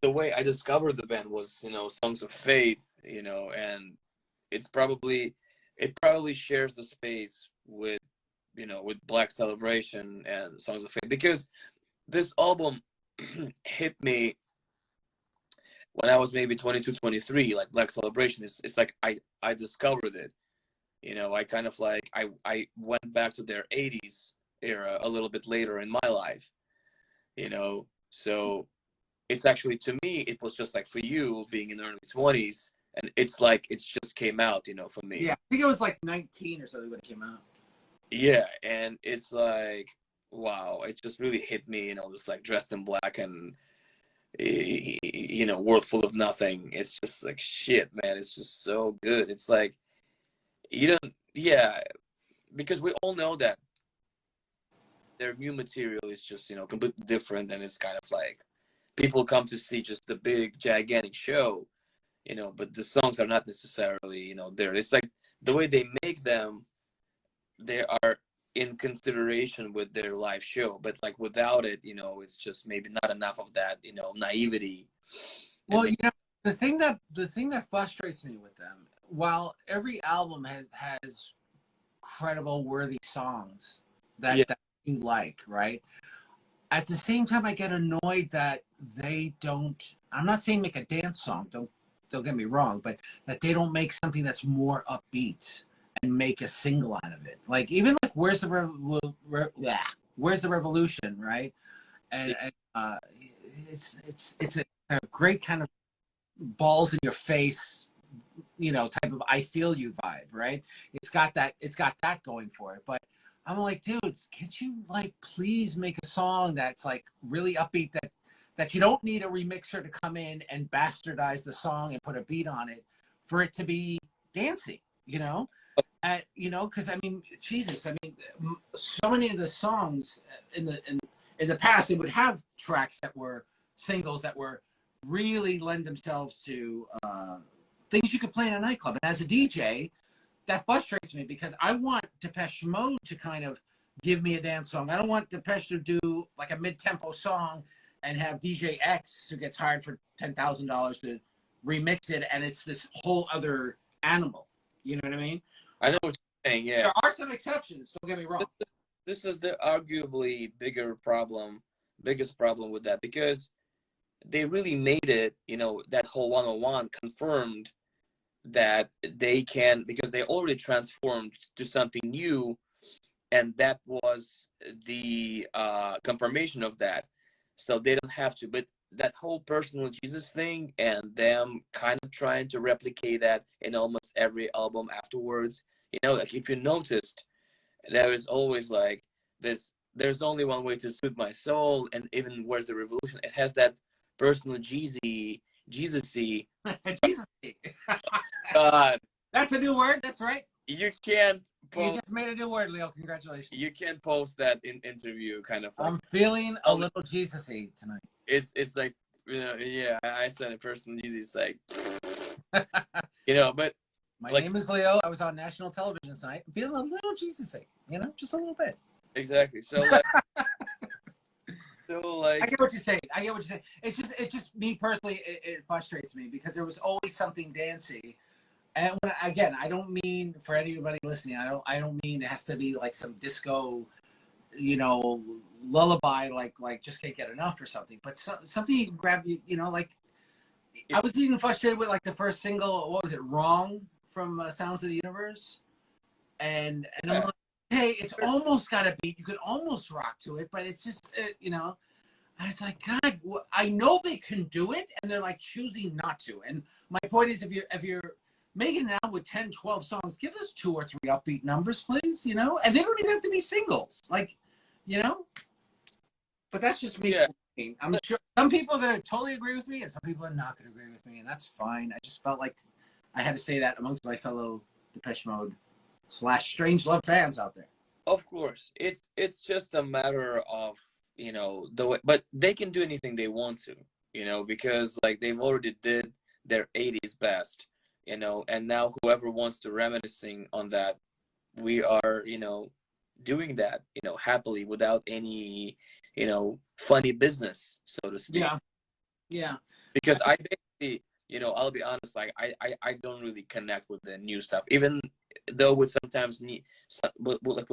the way I discovered the band was, Songs of Faith, and it probably shares the space with, with Black Celebration and Songs of Faith, because this album hit me when I was maybe 22, 23, like Black Celebration. It's like I discovered it. I kind of like, I went back to their 80s era a little bit later in my life, so it's actually, to me, it was just like for you being in the early 20s, and it's like, it just came out, for me. Yeah, I think it was like 19 or something when it came out. Yeah, and it's like, wow, it just really hit me, this like Dressed in Black and, World Full of Nothing. It's just like, shit, man, it's just so good. It's like, because we all know that their new material is just, completely different, and it's kind of like, people come to see just the big, gigantic show, but the songs are not necessarily, there. It's like the way they make them, they are in consideration with their live show, but like without it, it's just maybe not enough of that, naivety. Well, the thing that frustrates me with them, while every album has credible, worthy songs that you like, right? At the same time, I get annoyed that they don't. I'm not saying make a dance song. Don't get me wrong, but that they don't make something that's more upbeat and make a single out of it. Like even like Where's the Revolution, right? And it's a great kind of balls in your face, type of I feel you vibe, right? It's got that going for it. But I'm like, dude, can't you like please make a song that's like really upbeat, that you don't need a remixer to come in and bastardize the song and put a beat on it for it to be dancey, because I mean, Jesus, I mean, so many of the songs in the past, they would have tracks that were singles that were really lend themselves to things you could play in a nightclub. And as a DJ, that frustrates me because I want Depeche Mode to kind of give me a dance song. I don't want Depeche to do like a mid-tempo song and have DJ X, who gets hired for $10,000 to remix it, and it's this whole other animal. You know what I mean? I know what you're saying, yeah. There are some exceptions, don't get me wrong. This is the arguably biggest problem with that, because they really made it, that whole 101 confirmed that they can, because they already transformed to something new, and that was the confirmation of that. So they don't have to, but that whole personal Jesus thing and them kind of trying to replicate that in almost every album afterwards, like if you noticed, there is always like this, there's only one way to soothe my soul, and even Where's the Revolution, it has that personal Jesus-y. Jesus-y. God. That's a new word, that's right. You can't You just made a new word, Leo. Congratulations. You can post that in interview, kind of. Like, I'm feeling a little Jesus-y tonight. It's like, you know, yeah. I said it first, and Yeezy's like, you know, but my name is Leo. I was on national television tonight. I'm feeling a little Jesus-y, you know, just a little bit. Exactly. So like, I get what you're saying. It's just me personally. It frustrates me because there was always something dancey. And again, I don't mean for anybody listening. I don't mean it has to be like some disco, you know, lullaby like just can't get enough or something. But something you can grab. You know, like I was even frustrated with like the first single. What was it? Wrong from Sounds of the Universe. And I'm like, hey, it's almost got a beat. You could almost rock to it, but it's just you know. I was like, God, I know they can do it, and they're like choosing not to. And my point is, if you're making an album with 10, 12 songs, give us 2 or 3 upbeat numbers, please, you know? And they don't even have to be singles, like, you know? But that's just me. Yeah. I'm sure some people are going to totally agree with me, and some people are not going to agree with me, and that's fine. I just felt like I had to say that amongst my fellow Depeche Mode / Strangelove fans out there. Of course. It's just a matter of, you know, the way, but they can do anything they want to, you know, because like they've already did their 80s best, you know, and now whoever wants to reminiscing on that, we are, you know, doing that, you know, happily without any, you know, funny business, so to speak. Yeah. Because I basically, you know, I'll be honest, like I don't really connect with the new stuff, even though with sometimes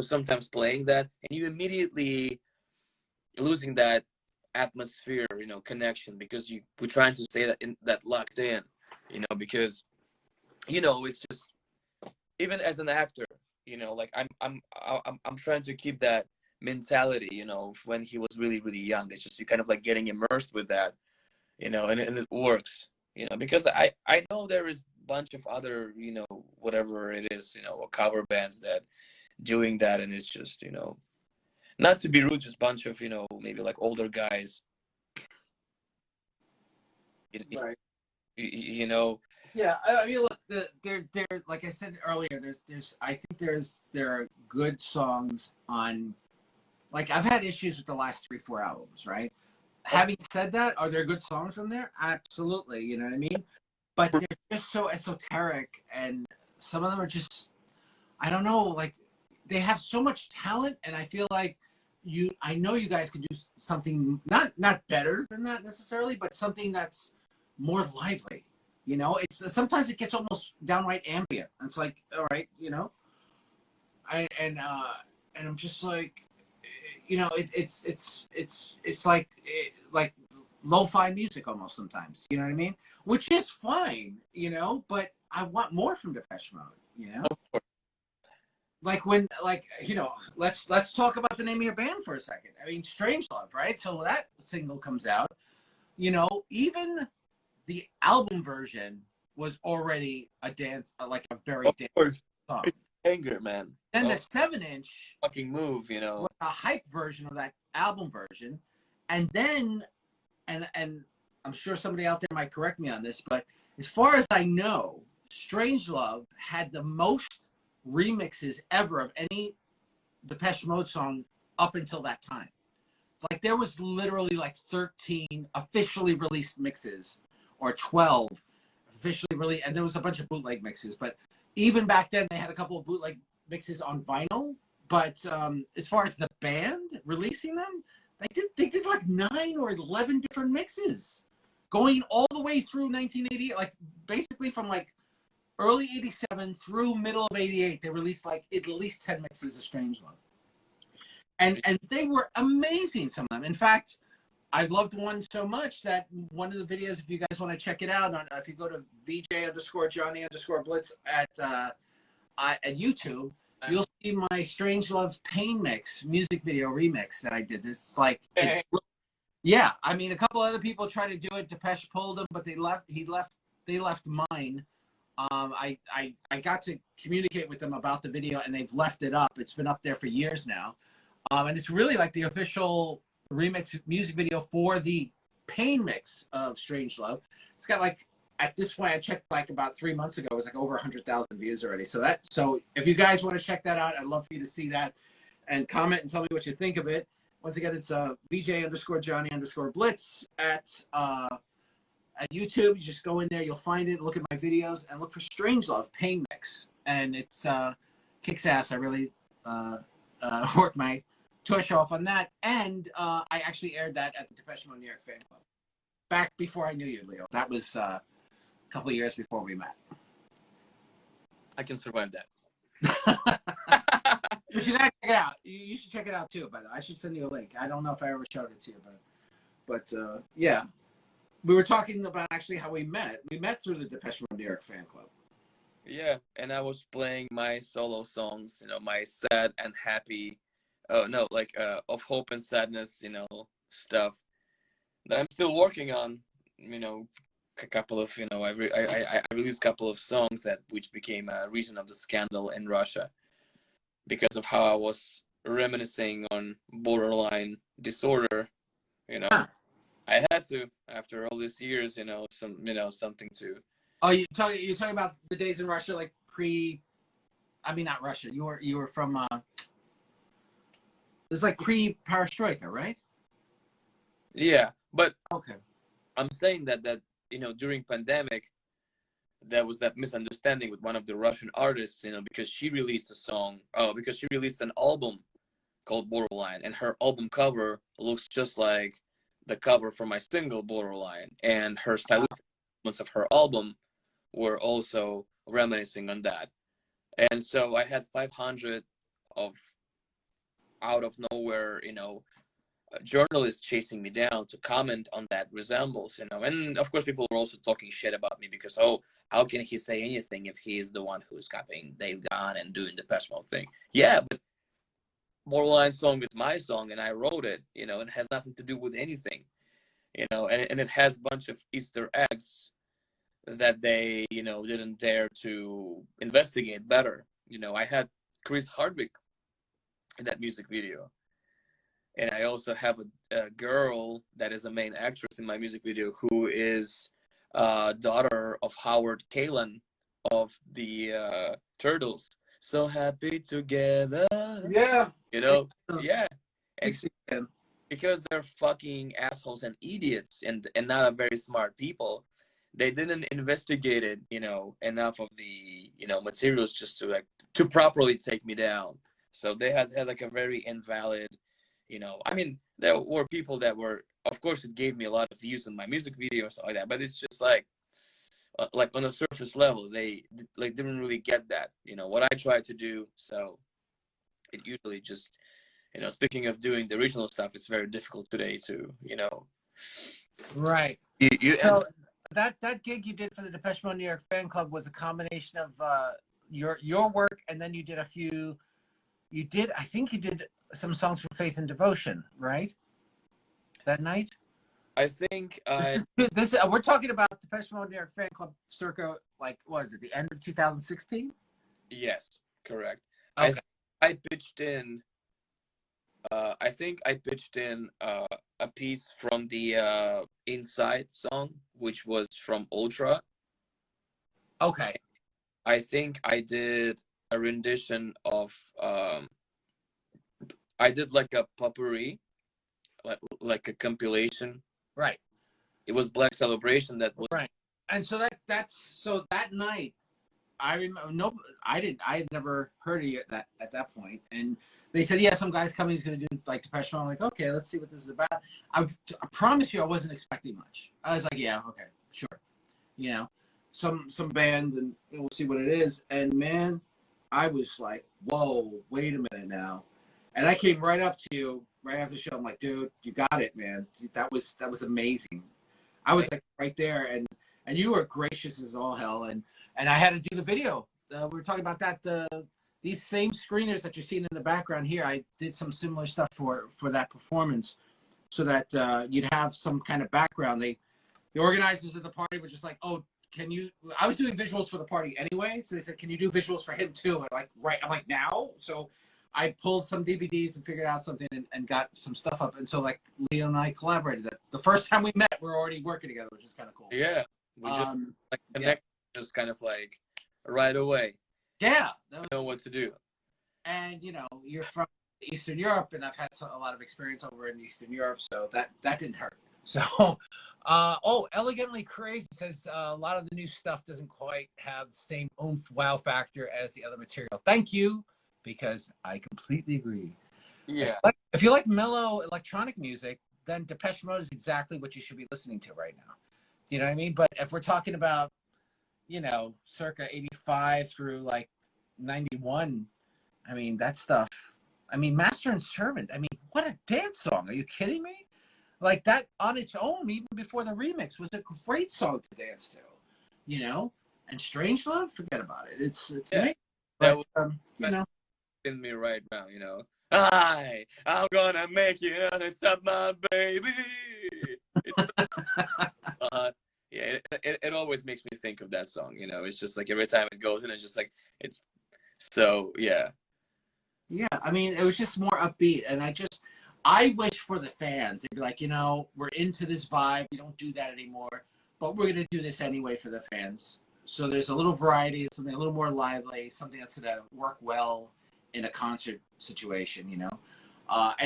sometimes playing that, and you immediately losing that atmosphere, you know, connection, because we're trying to say that locked in, you know, because, you know, it's just, even as an actor, you know, like I'm trying to keep that mentality, you know, when he was really, really young. It's just you kind of like getting immersed with that, you know, and it works, you know, because I know there is a bunch of other, you know, whatever it is, you know, cover bands that doing that, and it's just, you know, not to be rude, just a bunch of, you know, maybe like older guys. Right. You know. Yeah, I mean, look, there, like I said earlier, I think there are good songs on. Like I've had issues with the last 3-4 albums, right? Having said that, are there good songs in there? Absolutely, you know what I mean. But they're just so esoteric, and some of them are just, I don't know, like they have so much talent, and I feel like I know you guys could do something not better than that necessarily, but something that's more lively. You know, it's sometimes it gets almost downright ambient. It's like, all right, you know, and I'm just like, you know, it's like lo-fi music almost sometimes. You know what I mean? Which is fine, you know, but I want more from Depeche Mode. You know. Like when, like, you know, let's talk about the name of your band for a second. I mean, Strangelove, right? So that single comes out, you know, even the album version was already a dance, like a very dance song. Anger, man. Then the 7-inch fucking move, you know, was a hype version of that album version, and then, and I'm sure somebody out there might correct me on this, but as far as I know, Strangelove had the most remixes ever of any Depeche Mode song up until that time. Like there was literally like 13 officially released mixes, or 12 officially released, and there was a bunch of bootleg mixes. But even back then, they had a couple of bootleg mixes on vinyl. But as far as the band releasing them, they did like 9 or 11 different mixes, going all the way through 1980, like basically from like early 87 through middle of 88, they released like at least 10 mixes of Strangelove. And they were amazing, some of them. In fact, I loved one so much that one of the videos, if you guys want to check it out, if you go to VJ_Johnny_Blitz at YouTube, you'll see my Strangelove Pain Mix music video remix that I did. It's like, yeah, I mean, a couple other people tried to do it. Depeche pulled them, but they left mine. I got to communicate with them about the video, and they've left it up. It's been up there for years now. And it's really like the official remix music video for the Pain Mix of Strangelove. It's got like at this point, I checked like about 3 months ago, it was like over 100,000 views already. So if you guys want to check that out, I'd love for you to see that and comment and tell me what you think of it. Once again, it's VJ_Johnny_Blitz at YouTube. You just go in there, you'll find it, look at my videos, and look for Strangelove Pain Mix. And it's kicks ass. I really worked my tush off on that. And I actually aired that at the Depeche Mode New York Fan Club. Back before I knew you, Leo. That was a couple of years before we met. I can survive that. But you gotta check it out. You should check it out too. By the way, I should send you a link. I don't know if I ever showed it to you, but yeah, we were talking about actually how we met. We met through the Depeche Mode New York Fan Club. Yeah, and I was playing my solo songs, my sad and happy, of hope and sadness, stuff that I'm still working on. A couple of, I released a couple of songs which became a reason of the scandal in Russia because of how I was reminiscing on borderline disorder. I had to, after all these years, something to. Oh, you're talking about the days in Russia, like not Russia. You were from it was like pre-perestroika, right? Yeah, but okay. I'm saying that during pandemic, there was that misunderstanding with one of the Russian artists, because she released an album called Borderline, and her album cover looks just like the cover for my single Borderline, and her stylistic elements of her album were also reminiscing on that. And so I had 500 of out of nowhere, journalists chasing me down to comment on that resembles, and of course people were also talking shit about me because, how can he say anything if he is the one who's copying Dave Gahan and doing the Depeche Mode thing? Yeah, but Borderline song is my song and I wrote it, and it has nothing to do with anything, and it has a bunch of Easter eggs that they, didn't dare to investigate better. I had Chris Hardwick in that music video. And I also have a girl that is a main actress in my music video who is daughter of Howard Kaylan of the Turtles. So happy together. Yeah. Yeah. And because they're fucking assholes and idiots and not a very smart people, they didn't investigate it, enough of the, materials just to properly take me down. So they had like a very invalid, there were people that were, of course, it gave me a lot of views on my music videos like that, but it's just like on a surface level, they didn't really get that, what I tried to do. So it usually just, speaking of doing the original stuff, it's very difficult today to, Right. So that gig you did for the Depeche Mode New York Fan Club was a combination of your work, and then you did I think you did some songs for Faith and Devotion, right? That night? I think we're talking about the Depeche Mode New York Fan Club circa, was it the end of 2016? Yes, correct. Okay. I pitched in a piece from the Inside song, which was from Ultra. Okay. I think I did a rendition of I did like a potpourri, like a compilation. Right. It was Black Celebration that was right. And so that night, I remember I had never heard of you at that point, and they said, yeah, some guy's coming, he's gonna do like Depeche Mode. I'm like, okay, let's see what this is about. I promise you, I wasn't expecting much. I was like, yeah, okay, sure, some band, and we'll see what it is. And man, I was like, whoa, wait a minute now. And I came right up to you right after the show. I'm like, dude, you got it, man. That was amazing. I was like right there, and you were gracious as all hell. And I had to do the video. We were talking about that. These same screeners that you're seeing in the background here, I did some similar stuff for that performance, so that you'd have some kind of background. The organizers of the party were just like, oh, can you? I was doing visuals for the party anyway, so they said, can you do visuals for him too? And I'm like, now? So I pulled some DVDs and figured out something and got some stuff up. And so Leo and I collaborated. The first time we met, we were already working together, which is kind of cool. Yeah. We just like connect, just kind of like right away. Yeah, know what to do. And you know, you're from Eastern Europe, and I've had a lot of experience over in Eastern Europe, so that didn't hurt. So, Elegantly Crazy says a lot of the new stuff doesn't quite have the same oomph, wow factor as the other material. Thank you, because I completely agree. Yeah. If you like mellow electronic music, then Depeche Mode is exactly what you should be listening to right now. Do you know what I mean? But if we're talking about, you know, circa 85 through like 91, I mean, that stuff. I mean, Master and Servant. I mean, what a dance song. Are you kidding me? Like that on its own, even before the remix, was a great song to dance to, you know? And Strangelove, forget about it. It's amazing. But, you know. In me right now, you know. I'm gonna make you understand my baby. Yeah, it always makes me think of that song, you know. It's just like every time it goes in, it's just like, it's so, yeah. Yeah, I mean, it was just more upbeat. And I wish for the fans, they'd be like, you know, we're into this vibe. We don't do that anymore, but we're going to do this anyway for the fans. So there's a little variety, something a little more lively, something that's going to work well in a concert situation, you know,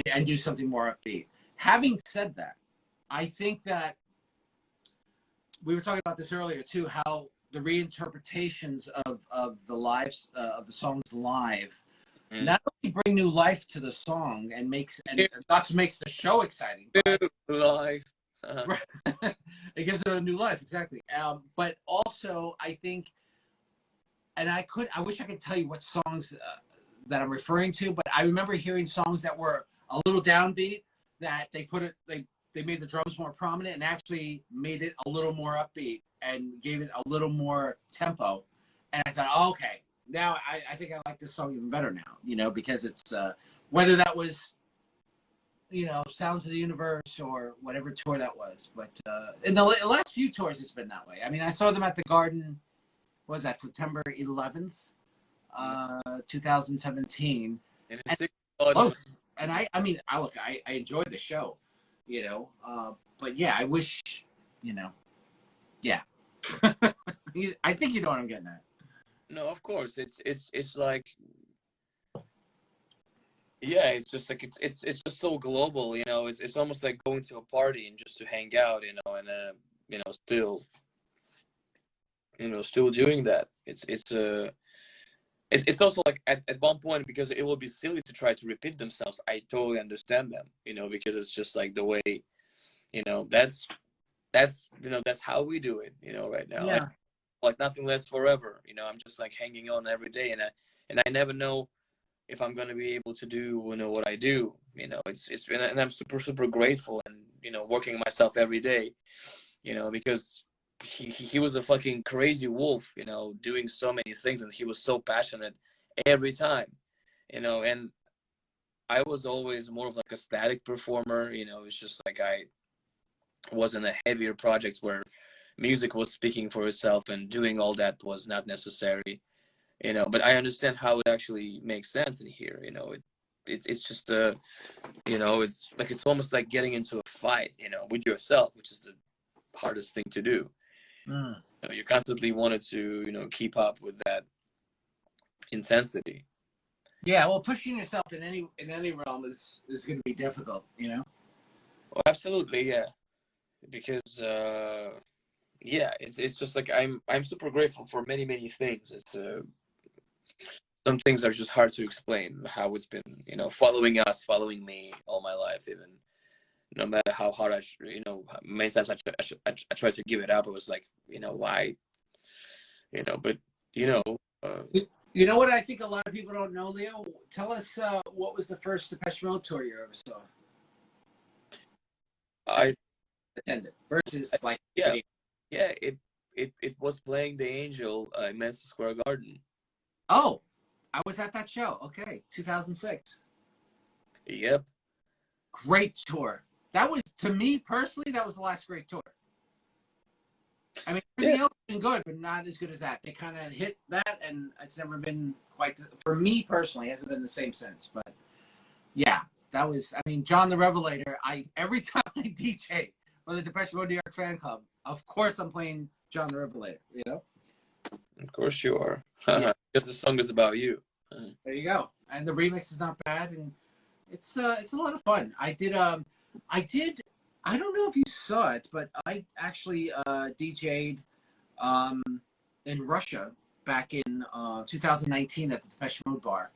and do something more upbeat. Having said that, I think that we were talking about this earlier too, how the reinterpretations of the lives of the songs live not only bring new life to the song and that's what makes the show exciting. Life. It gives it a new life, exactly. But also, I think, and I wish I could tell you what songs that I'm referring to, but I remember hearing songs that were a little downbeat that they made the drums more prominent and actually made it a little more upbeat and gave it a little more tempo. And I thought, oh, okay, now I think I like this song even better now, you know, because it's whether that was, you know, Sounds of the Universe or whatever tour that was. But in the last few tours, it's been that way. I mean, I saw them at the Garden, what was that, September 11th, 2017. And I mean, I enjoyed the show, you know, but yeah, I wish, you know, yeah. I think you know what I'm getting at. No, of course. It's like, yeah, it's just like it's just so global, you know. It's almost like going to a party and just to hang out, you know, and you know, still doing that. It's also like at one point, because it will be silly to try to repeat themselves. I totally understand them, you know, because it's just like the way, you know, that's you know, that's how we do it, you know, right now. Yeah. Like nothing lasts forever, you know. I'm just like hanging on every day, and I never know if I'm gonna be able to do, you know, what I do, you know. And I'm super grateful, and you know, working myself every day, you know, because he was a fucking crazy wolf, you know, doing so many things, and he was so passionate every time, you know. And I was always more of like a static performer, you know. It's just like I was in a heavier projects where music was speaking for itself, and doing all that was not necessary, you know. But I understand how it actually makes sense in here, you know. It's just you know, it's like, it's almost like getting into a fight, you know, with yourself, which is the hardest thing to do. You know, you constantly wanted to, you know, keep up with that intensity. Yeah, well, pushing yourself in any realm is going to be difficult, you know. Well, absolutely, yeah, because yeah, it's just like I'm super grateful for many things. It's some things are just hard to explain, how it's been, you know, following me all my life, even no matter how hard you know, many times I tried to give it up. It was like, you know, why, you know. But you know, you know what I think a lot of people don't know, Leo? Tell us what was the first Depeche Mode tour you ever saw? I attended versus like it was Playing the Angel in Madison Square Garden. Oh, I was at that show. Okay, 2006. Yep. Great tour. That was, to me personally, that was the last great tour. I mean, everything else has been good, but not as good as that. They kind of hit that, and it's never been quite, for me personally, it hasn't been the same since. But yeah, that was, I mean, John the Revelator, every time I DJ for the Depeche Mode New York Fan Club, of course I'm playing John the Revelator. You know. Of course you are. Yeah. Because the song is about you. There you go. And the remix is not bad, and it's a lot of fun. I don't know if you saw it, but I actually DJ'd in Russia back in 2019 at the Depeche Mode bar.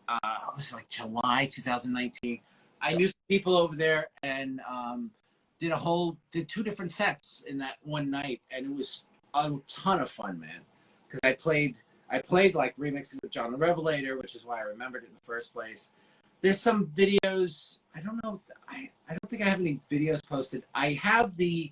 It was like July 2019. I knew some people over there, and did 2 different sets in that one night, and it was a ton of fun, man. Because I played like remixes of John the Revelator, which is why I remembered it in the first place. There's some videos. I don't know. I don't think I have any videos posted. I have the.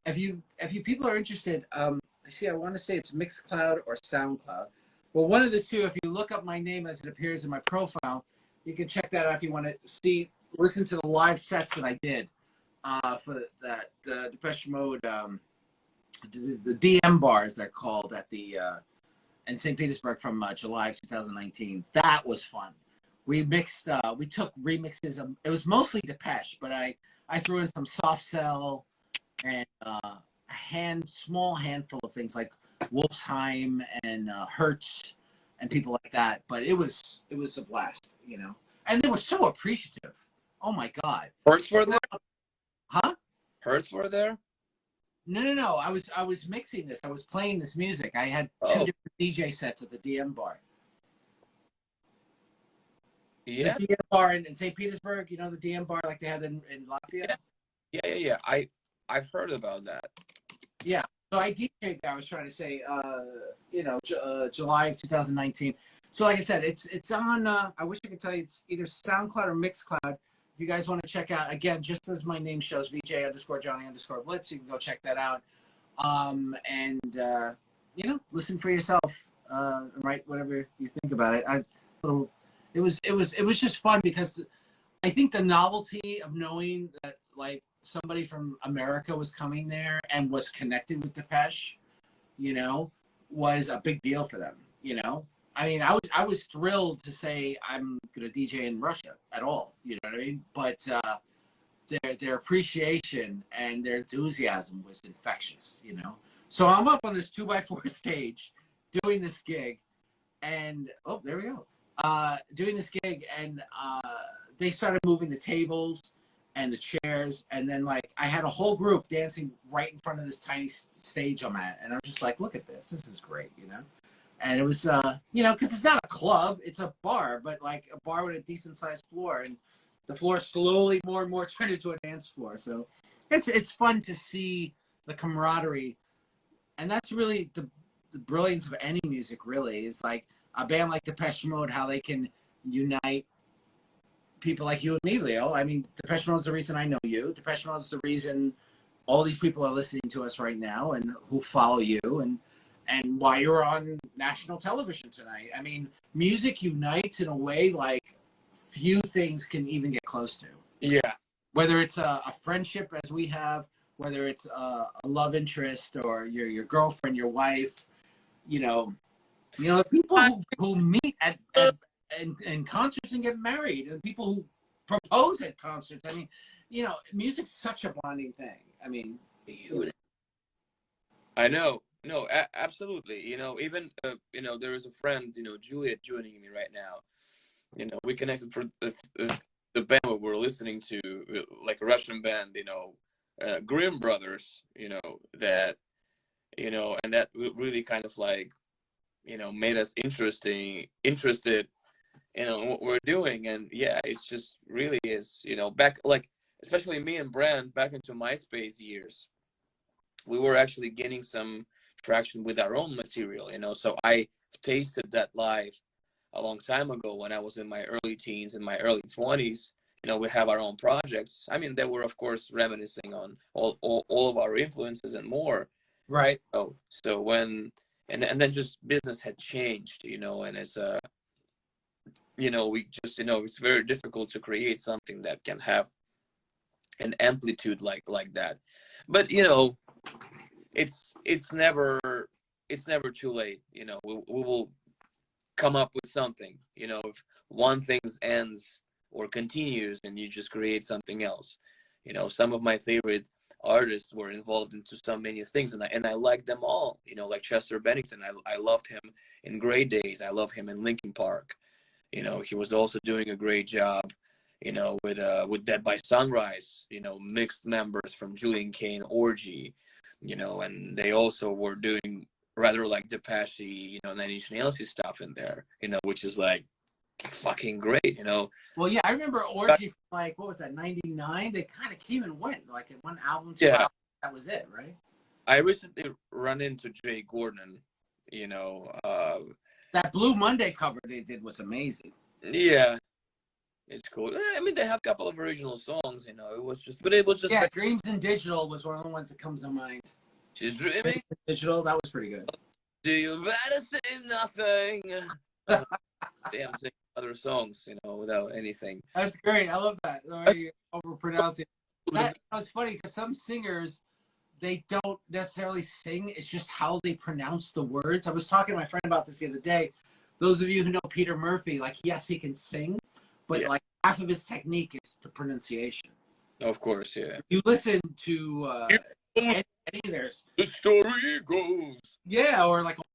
If you people are interested, I want to say it's Mixcloud or SoundCloud. Well, one of the two. If you look up my name as it appears in my profile, you can check that out if you want to listen to the live sets that I did for that Depeche Mode, the DM bars they're called at the in St. Petersburg from July of 2019. That was fun. We mixed. We took remixes of. It was mostly Depeche, but I threw in some Soft Cell and a small handful of things like Wolfsheim and Hertz and people like that. But it was a blast, you know. And they were so appreciative. Oh my God. Hertz were there? Huh? Hertz were there? No. I was mixing this. I was playing this music. I had 2 different DJ sets at the DM bar. Yeah. The DM bar in St. Petersburg, you know, the DM bar like they had in Latvia? Yeah. I've heard about that. Yeah. So I DJ'd there. I was trying to say, July of 2019. So like I said, it's on, I wish I could tell you, it's either SoundCloud or Mixcloud. If you guys want to check out, again, just as my name shows, VJ_Johnny_Blitz, you can go check that out. Listen for yourself, write whatever you think about it. It was just fun because I think the novelty of knowing that like somebody from America was coming there and was connected with Depeche, you know, was a big deal for them, you know. I mean, I was thrilled to say I'm gonna DJ in Russia at all, you know what I mean? But their appreciation and their enthusiasm was infectious, you know. So I'm up on this 2x4 stage doing this gig, and there we go. Doing this gig, and they started moving the tables and the chairs, and then like I had a whole group dancing right in front of this tiny stage I'm at, and I'm just like, look at this is great, you know. And it was because it's not a club, it's a bar, but like a bar with a decent sized floor, and the floor slowly more and more turned into a dance floor. So it's fun to see the camaraderie, and that's really the brilliance of any music. Really is like a band like Depeche Mode, how they can unite people like you and me, Leo. I mean, Depeche Mode is the reason I know you. Depeche Mode is the reason all these people are listening to us right now and who follow you, and why you're on national television tonight. I mean, music unites in a way like few things can even get close to. Yeah. Whether it's a friendship as we have, whether it's a love interest or your girlfriend, your wife, you know, people who meet at concerts and get married, and people who propose at concerts. I mean, you know, music's such a bonding thing. I mean, I know. No, absolutely. You know, even there is a friend, Juliet, joining me right now. You know, we connected for the band that we're listening to, like a Russian band, Grimm Brothers. That, and that really kind of like, made us interested in what we're doing. And yeah, it's just really is, back, like, especially me and Brand back into MySpace years, we were actually getting some traction with our own material, so I tasted that live a long time ago when I was in my early teens and my early 20s. We have our own projects. I mean, they were of course reminiscing on all of our influences and more, right? So when and then just business had changed, and it's we just it's very difficult to create something that can have an amplitude like that. But it's never too late. We will come up with something. If one thing ends or continues, and you just create something else. Some of my favorite artists were involved into so many things, and I liked them all. You know, like Chester Bennington, I loved him in Grey Days. I love him in Linkin Park. You know, he was also doing a great job, you know, with Dead by Sunrise, you know, mixed members from Julian Kane, Orgy, you know, and they also were doing rather like Depeche, you know, Nine Inch Nails stuff in there, you know, which is like fucking great, you know. Well, yeah, I remember Orgy from like, what was that, 99? They kind of came and went, like in one album, two albums, that was it, right? I recently run into Jay Gordon, you know. That Blue Monday cover they did was amazing. Yeah, it's cool. I mean, they have a couple of original songs, you know. It was just yeah. Dreams in Digital was one of the ones that comes to mind. She's dreaming. Digital, that was pretty good. Do you better say nothing? Damn, sing other songs, you know, without anything. That's great. I love that. The way you overpronounce it. That was funny because some singers, they don't necessarily sing. It's just how they pronounce the words. I was talking to my friend about this the other day. Those of you who know Peter Murphy, like, yes, he can sing, but like half of his technique is the pronunciation. Of course, yeah. You listen to Eddie, there's the story goes. Yeah, or like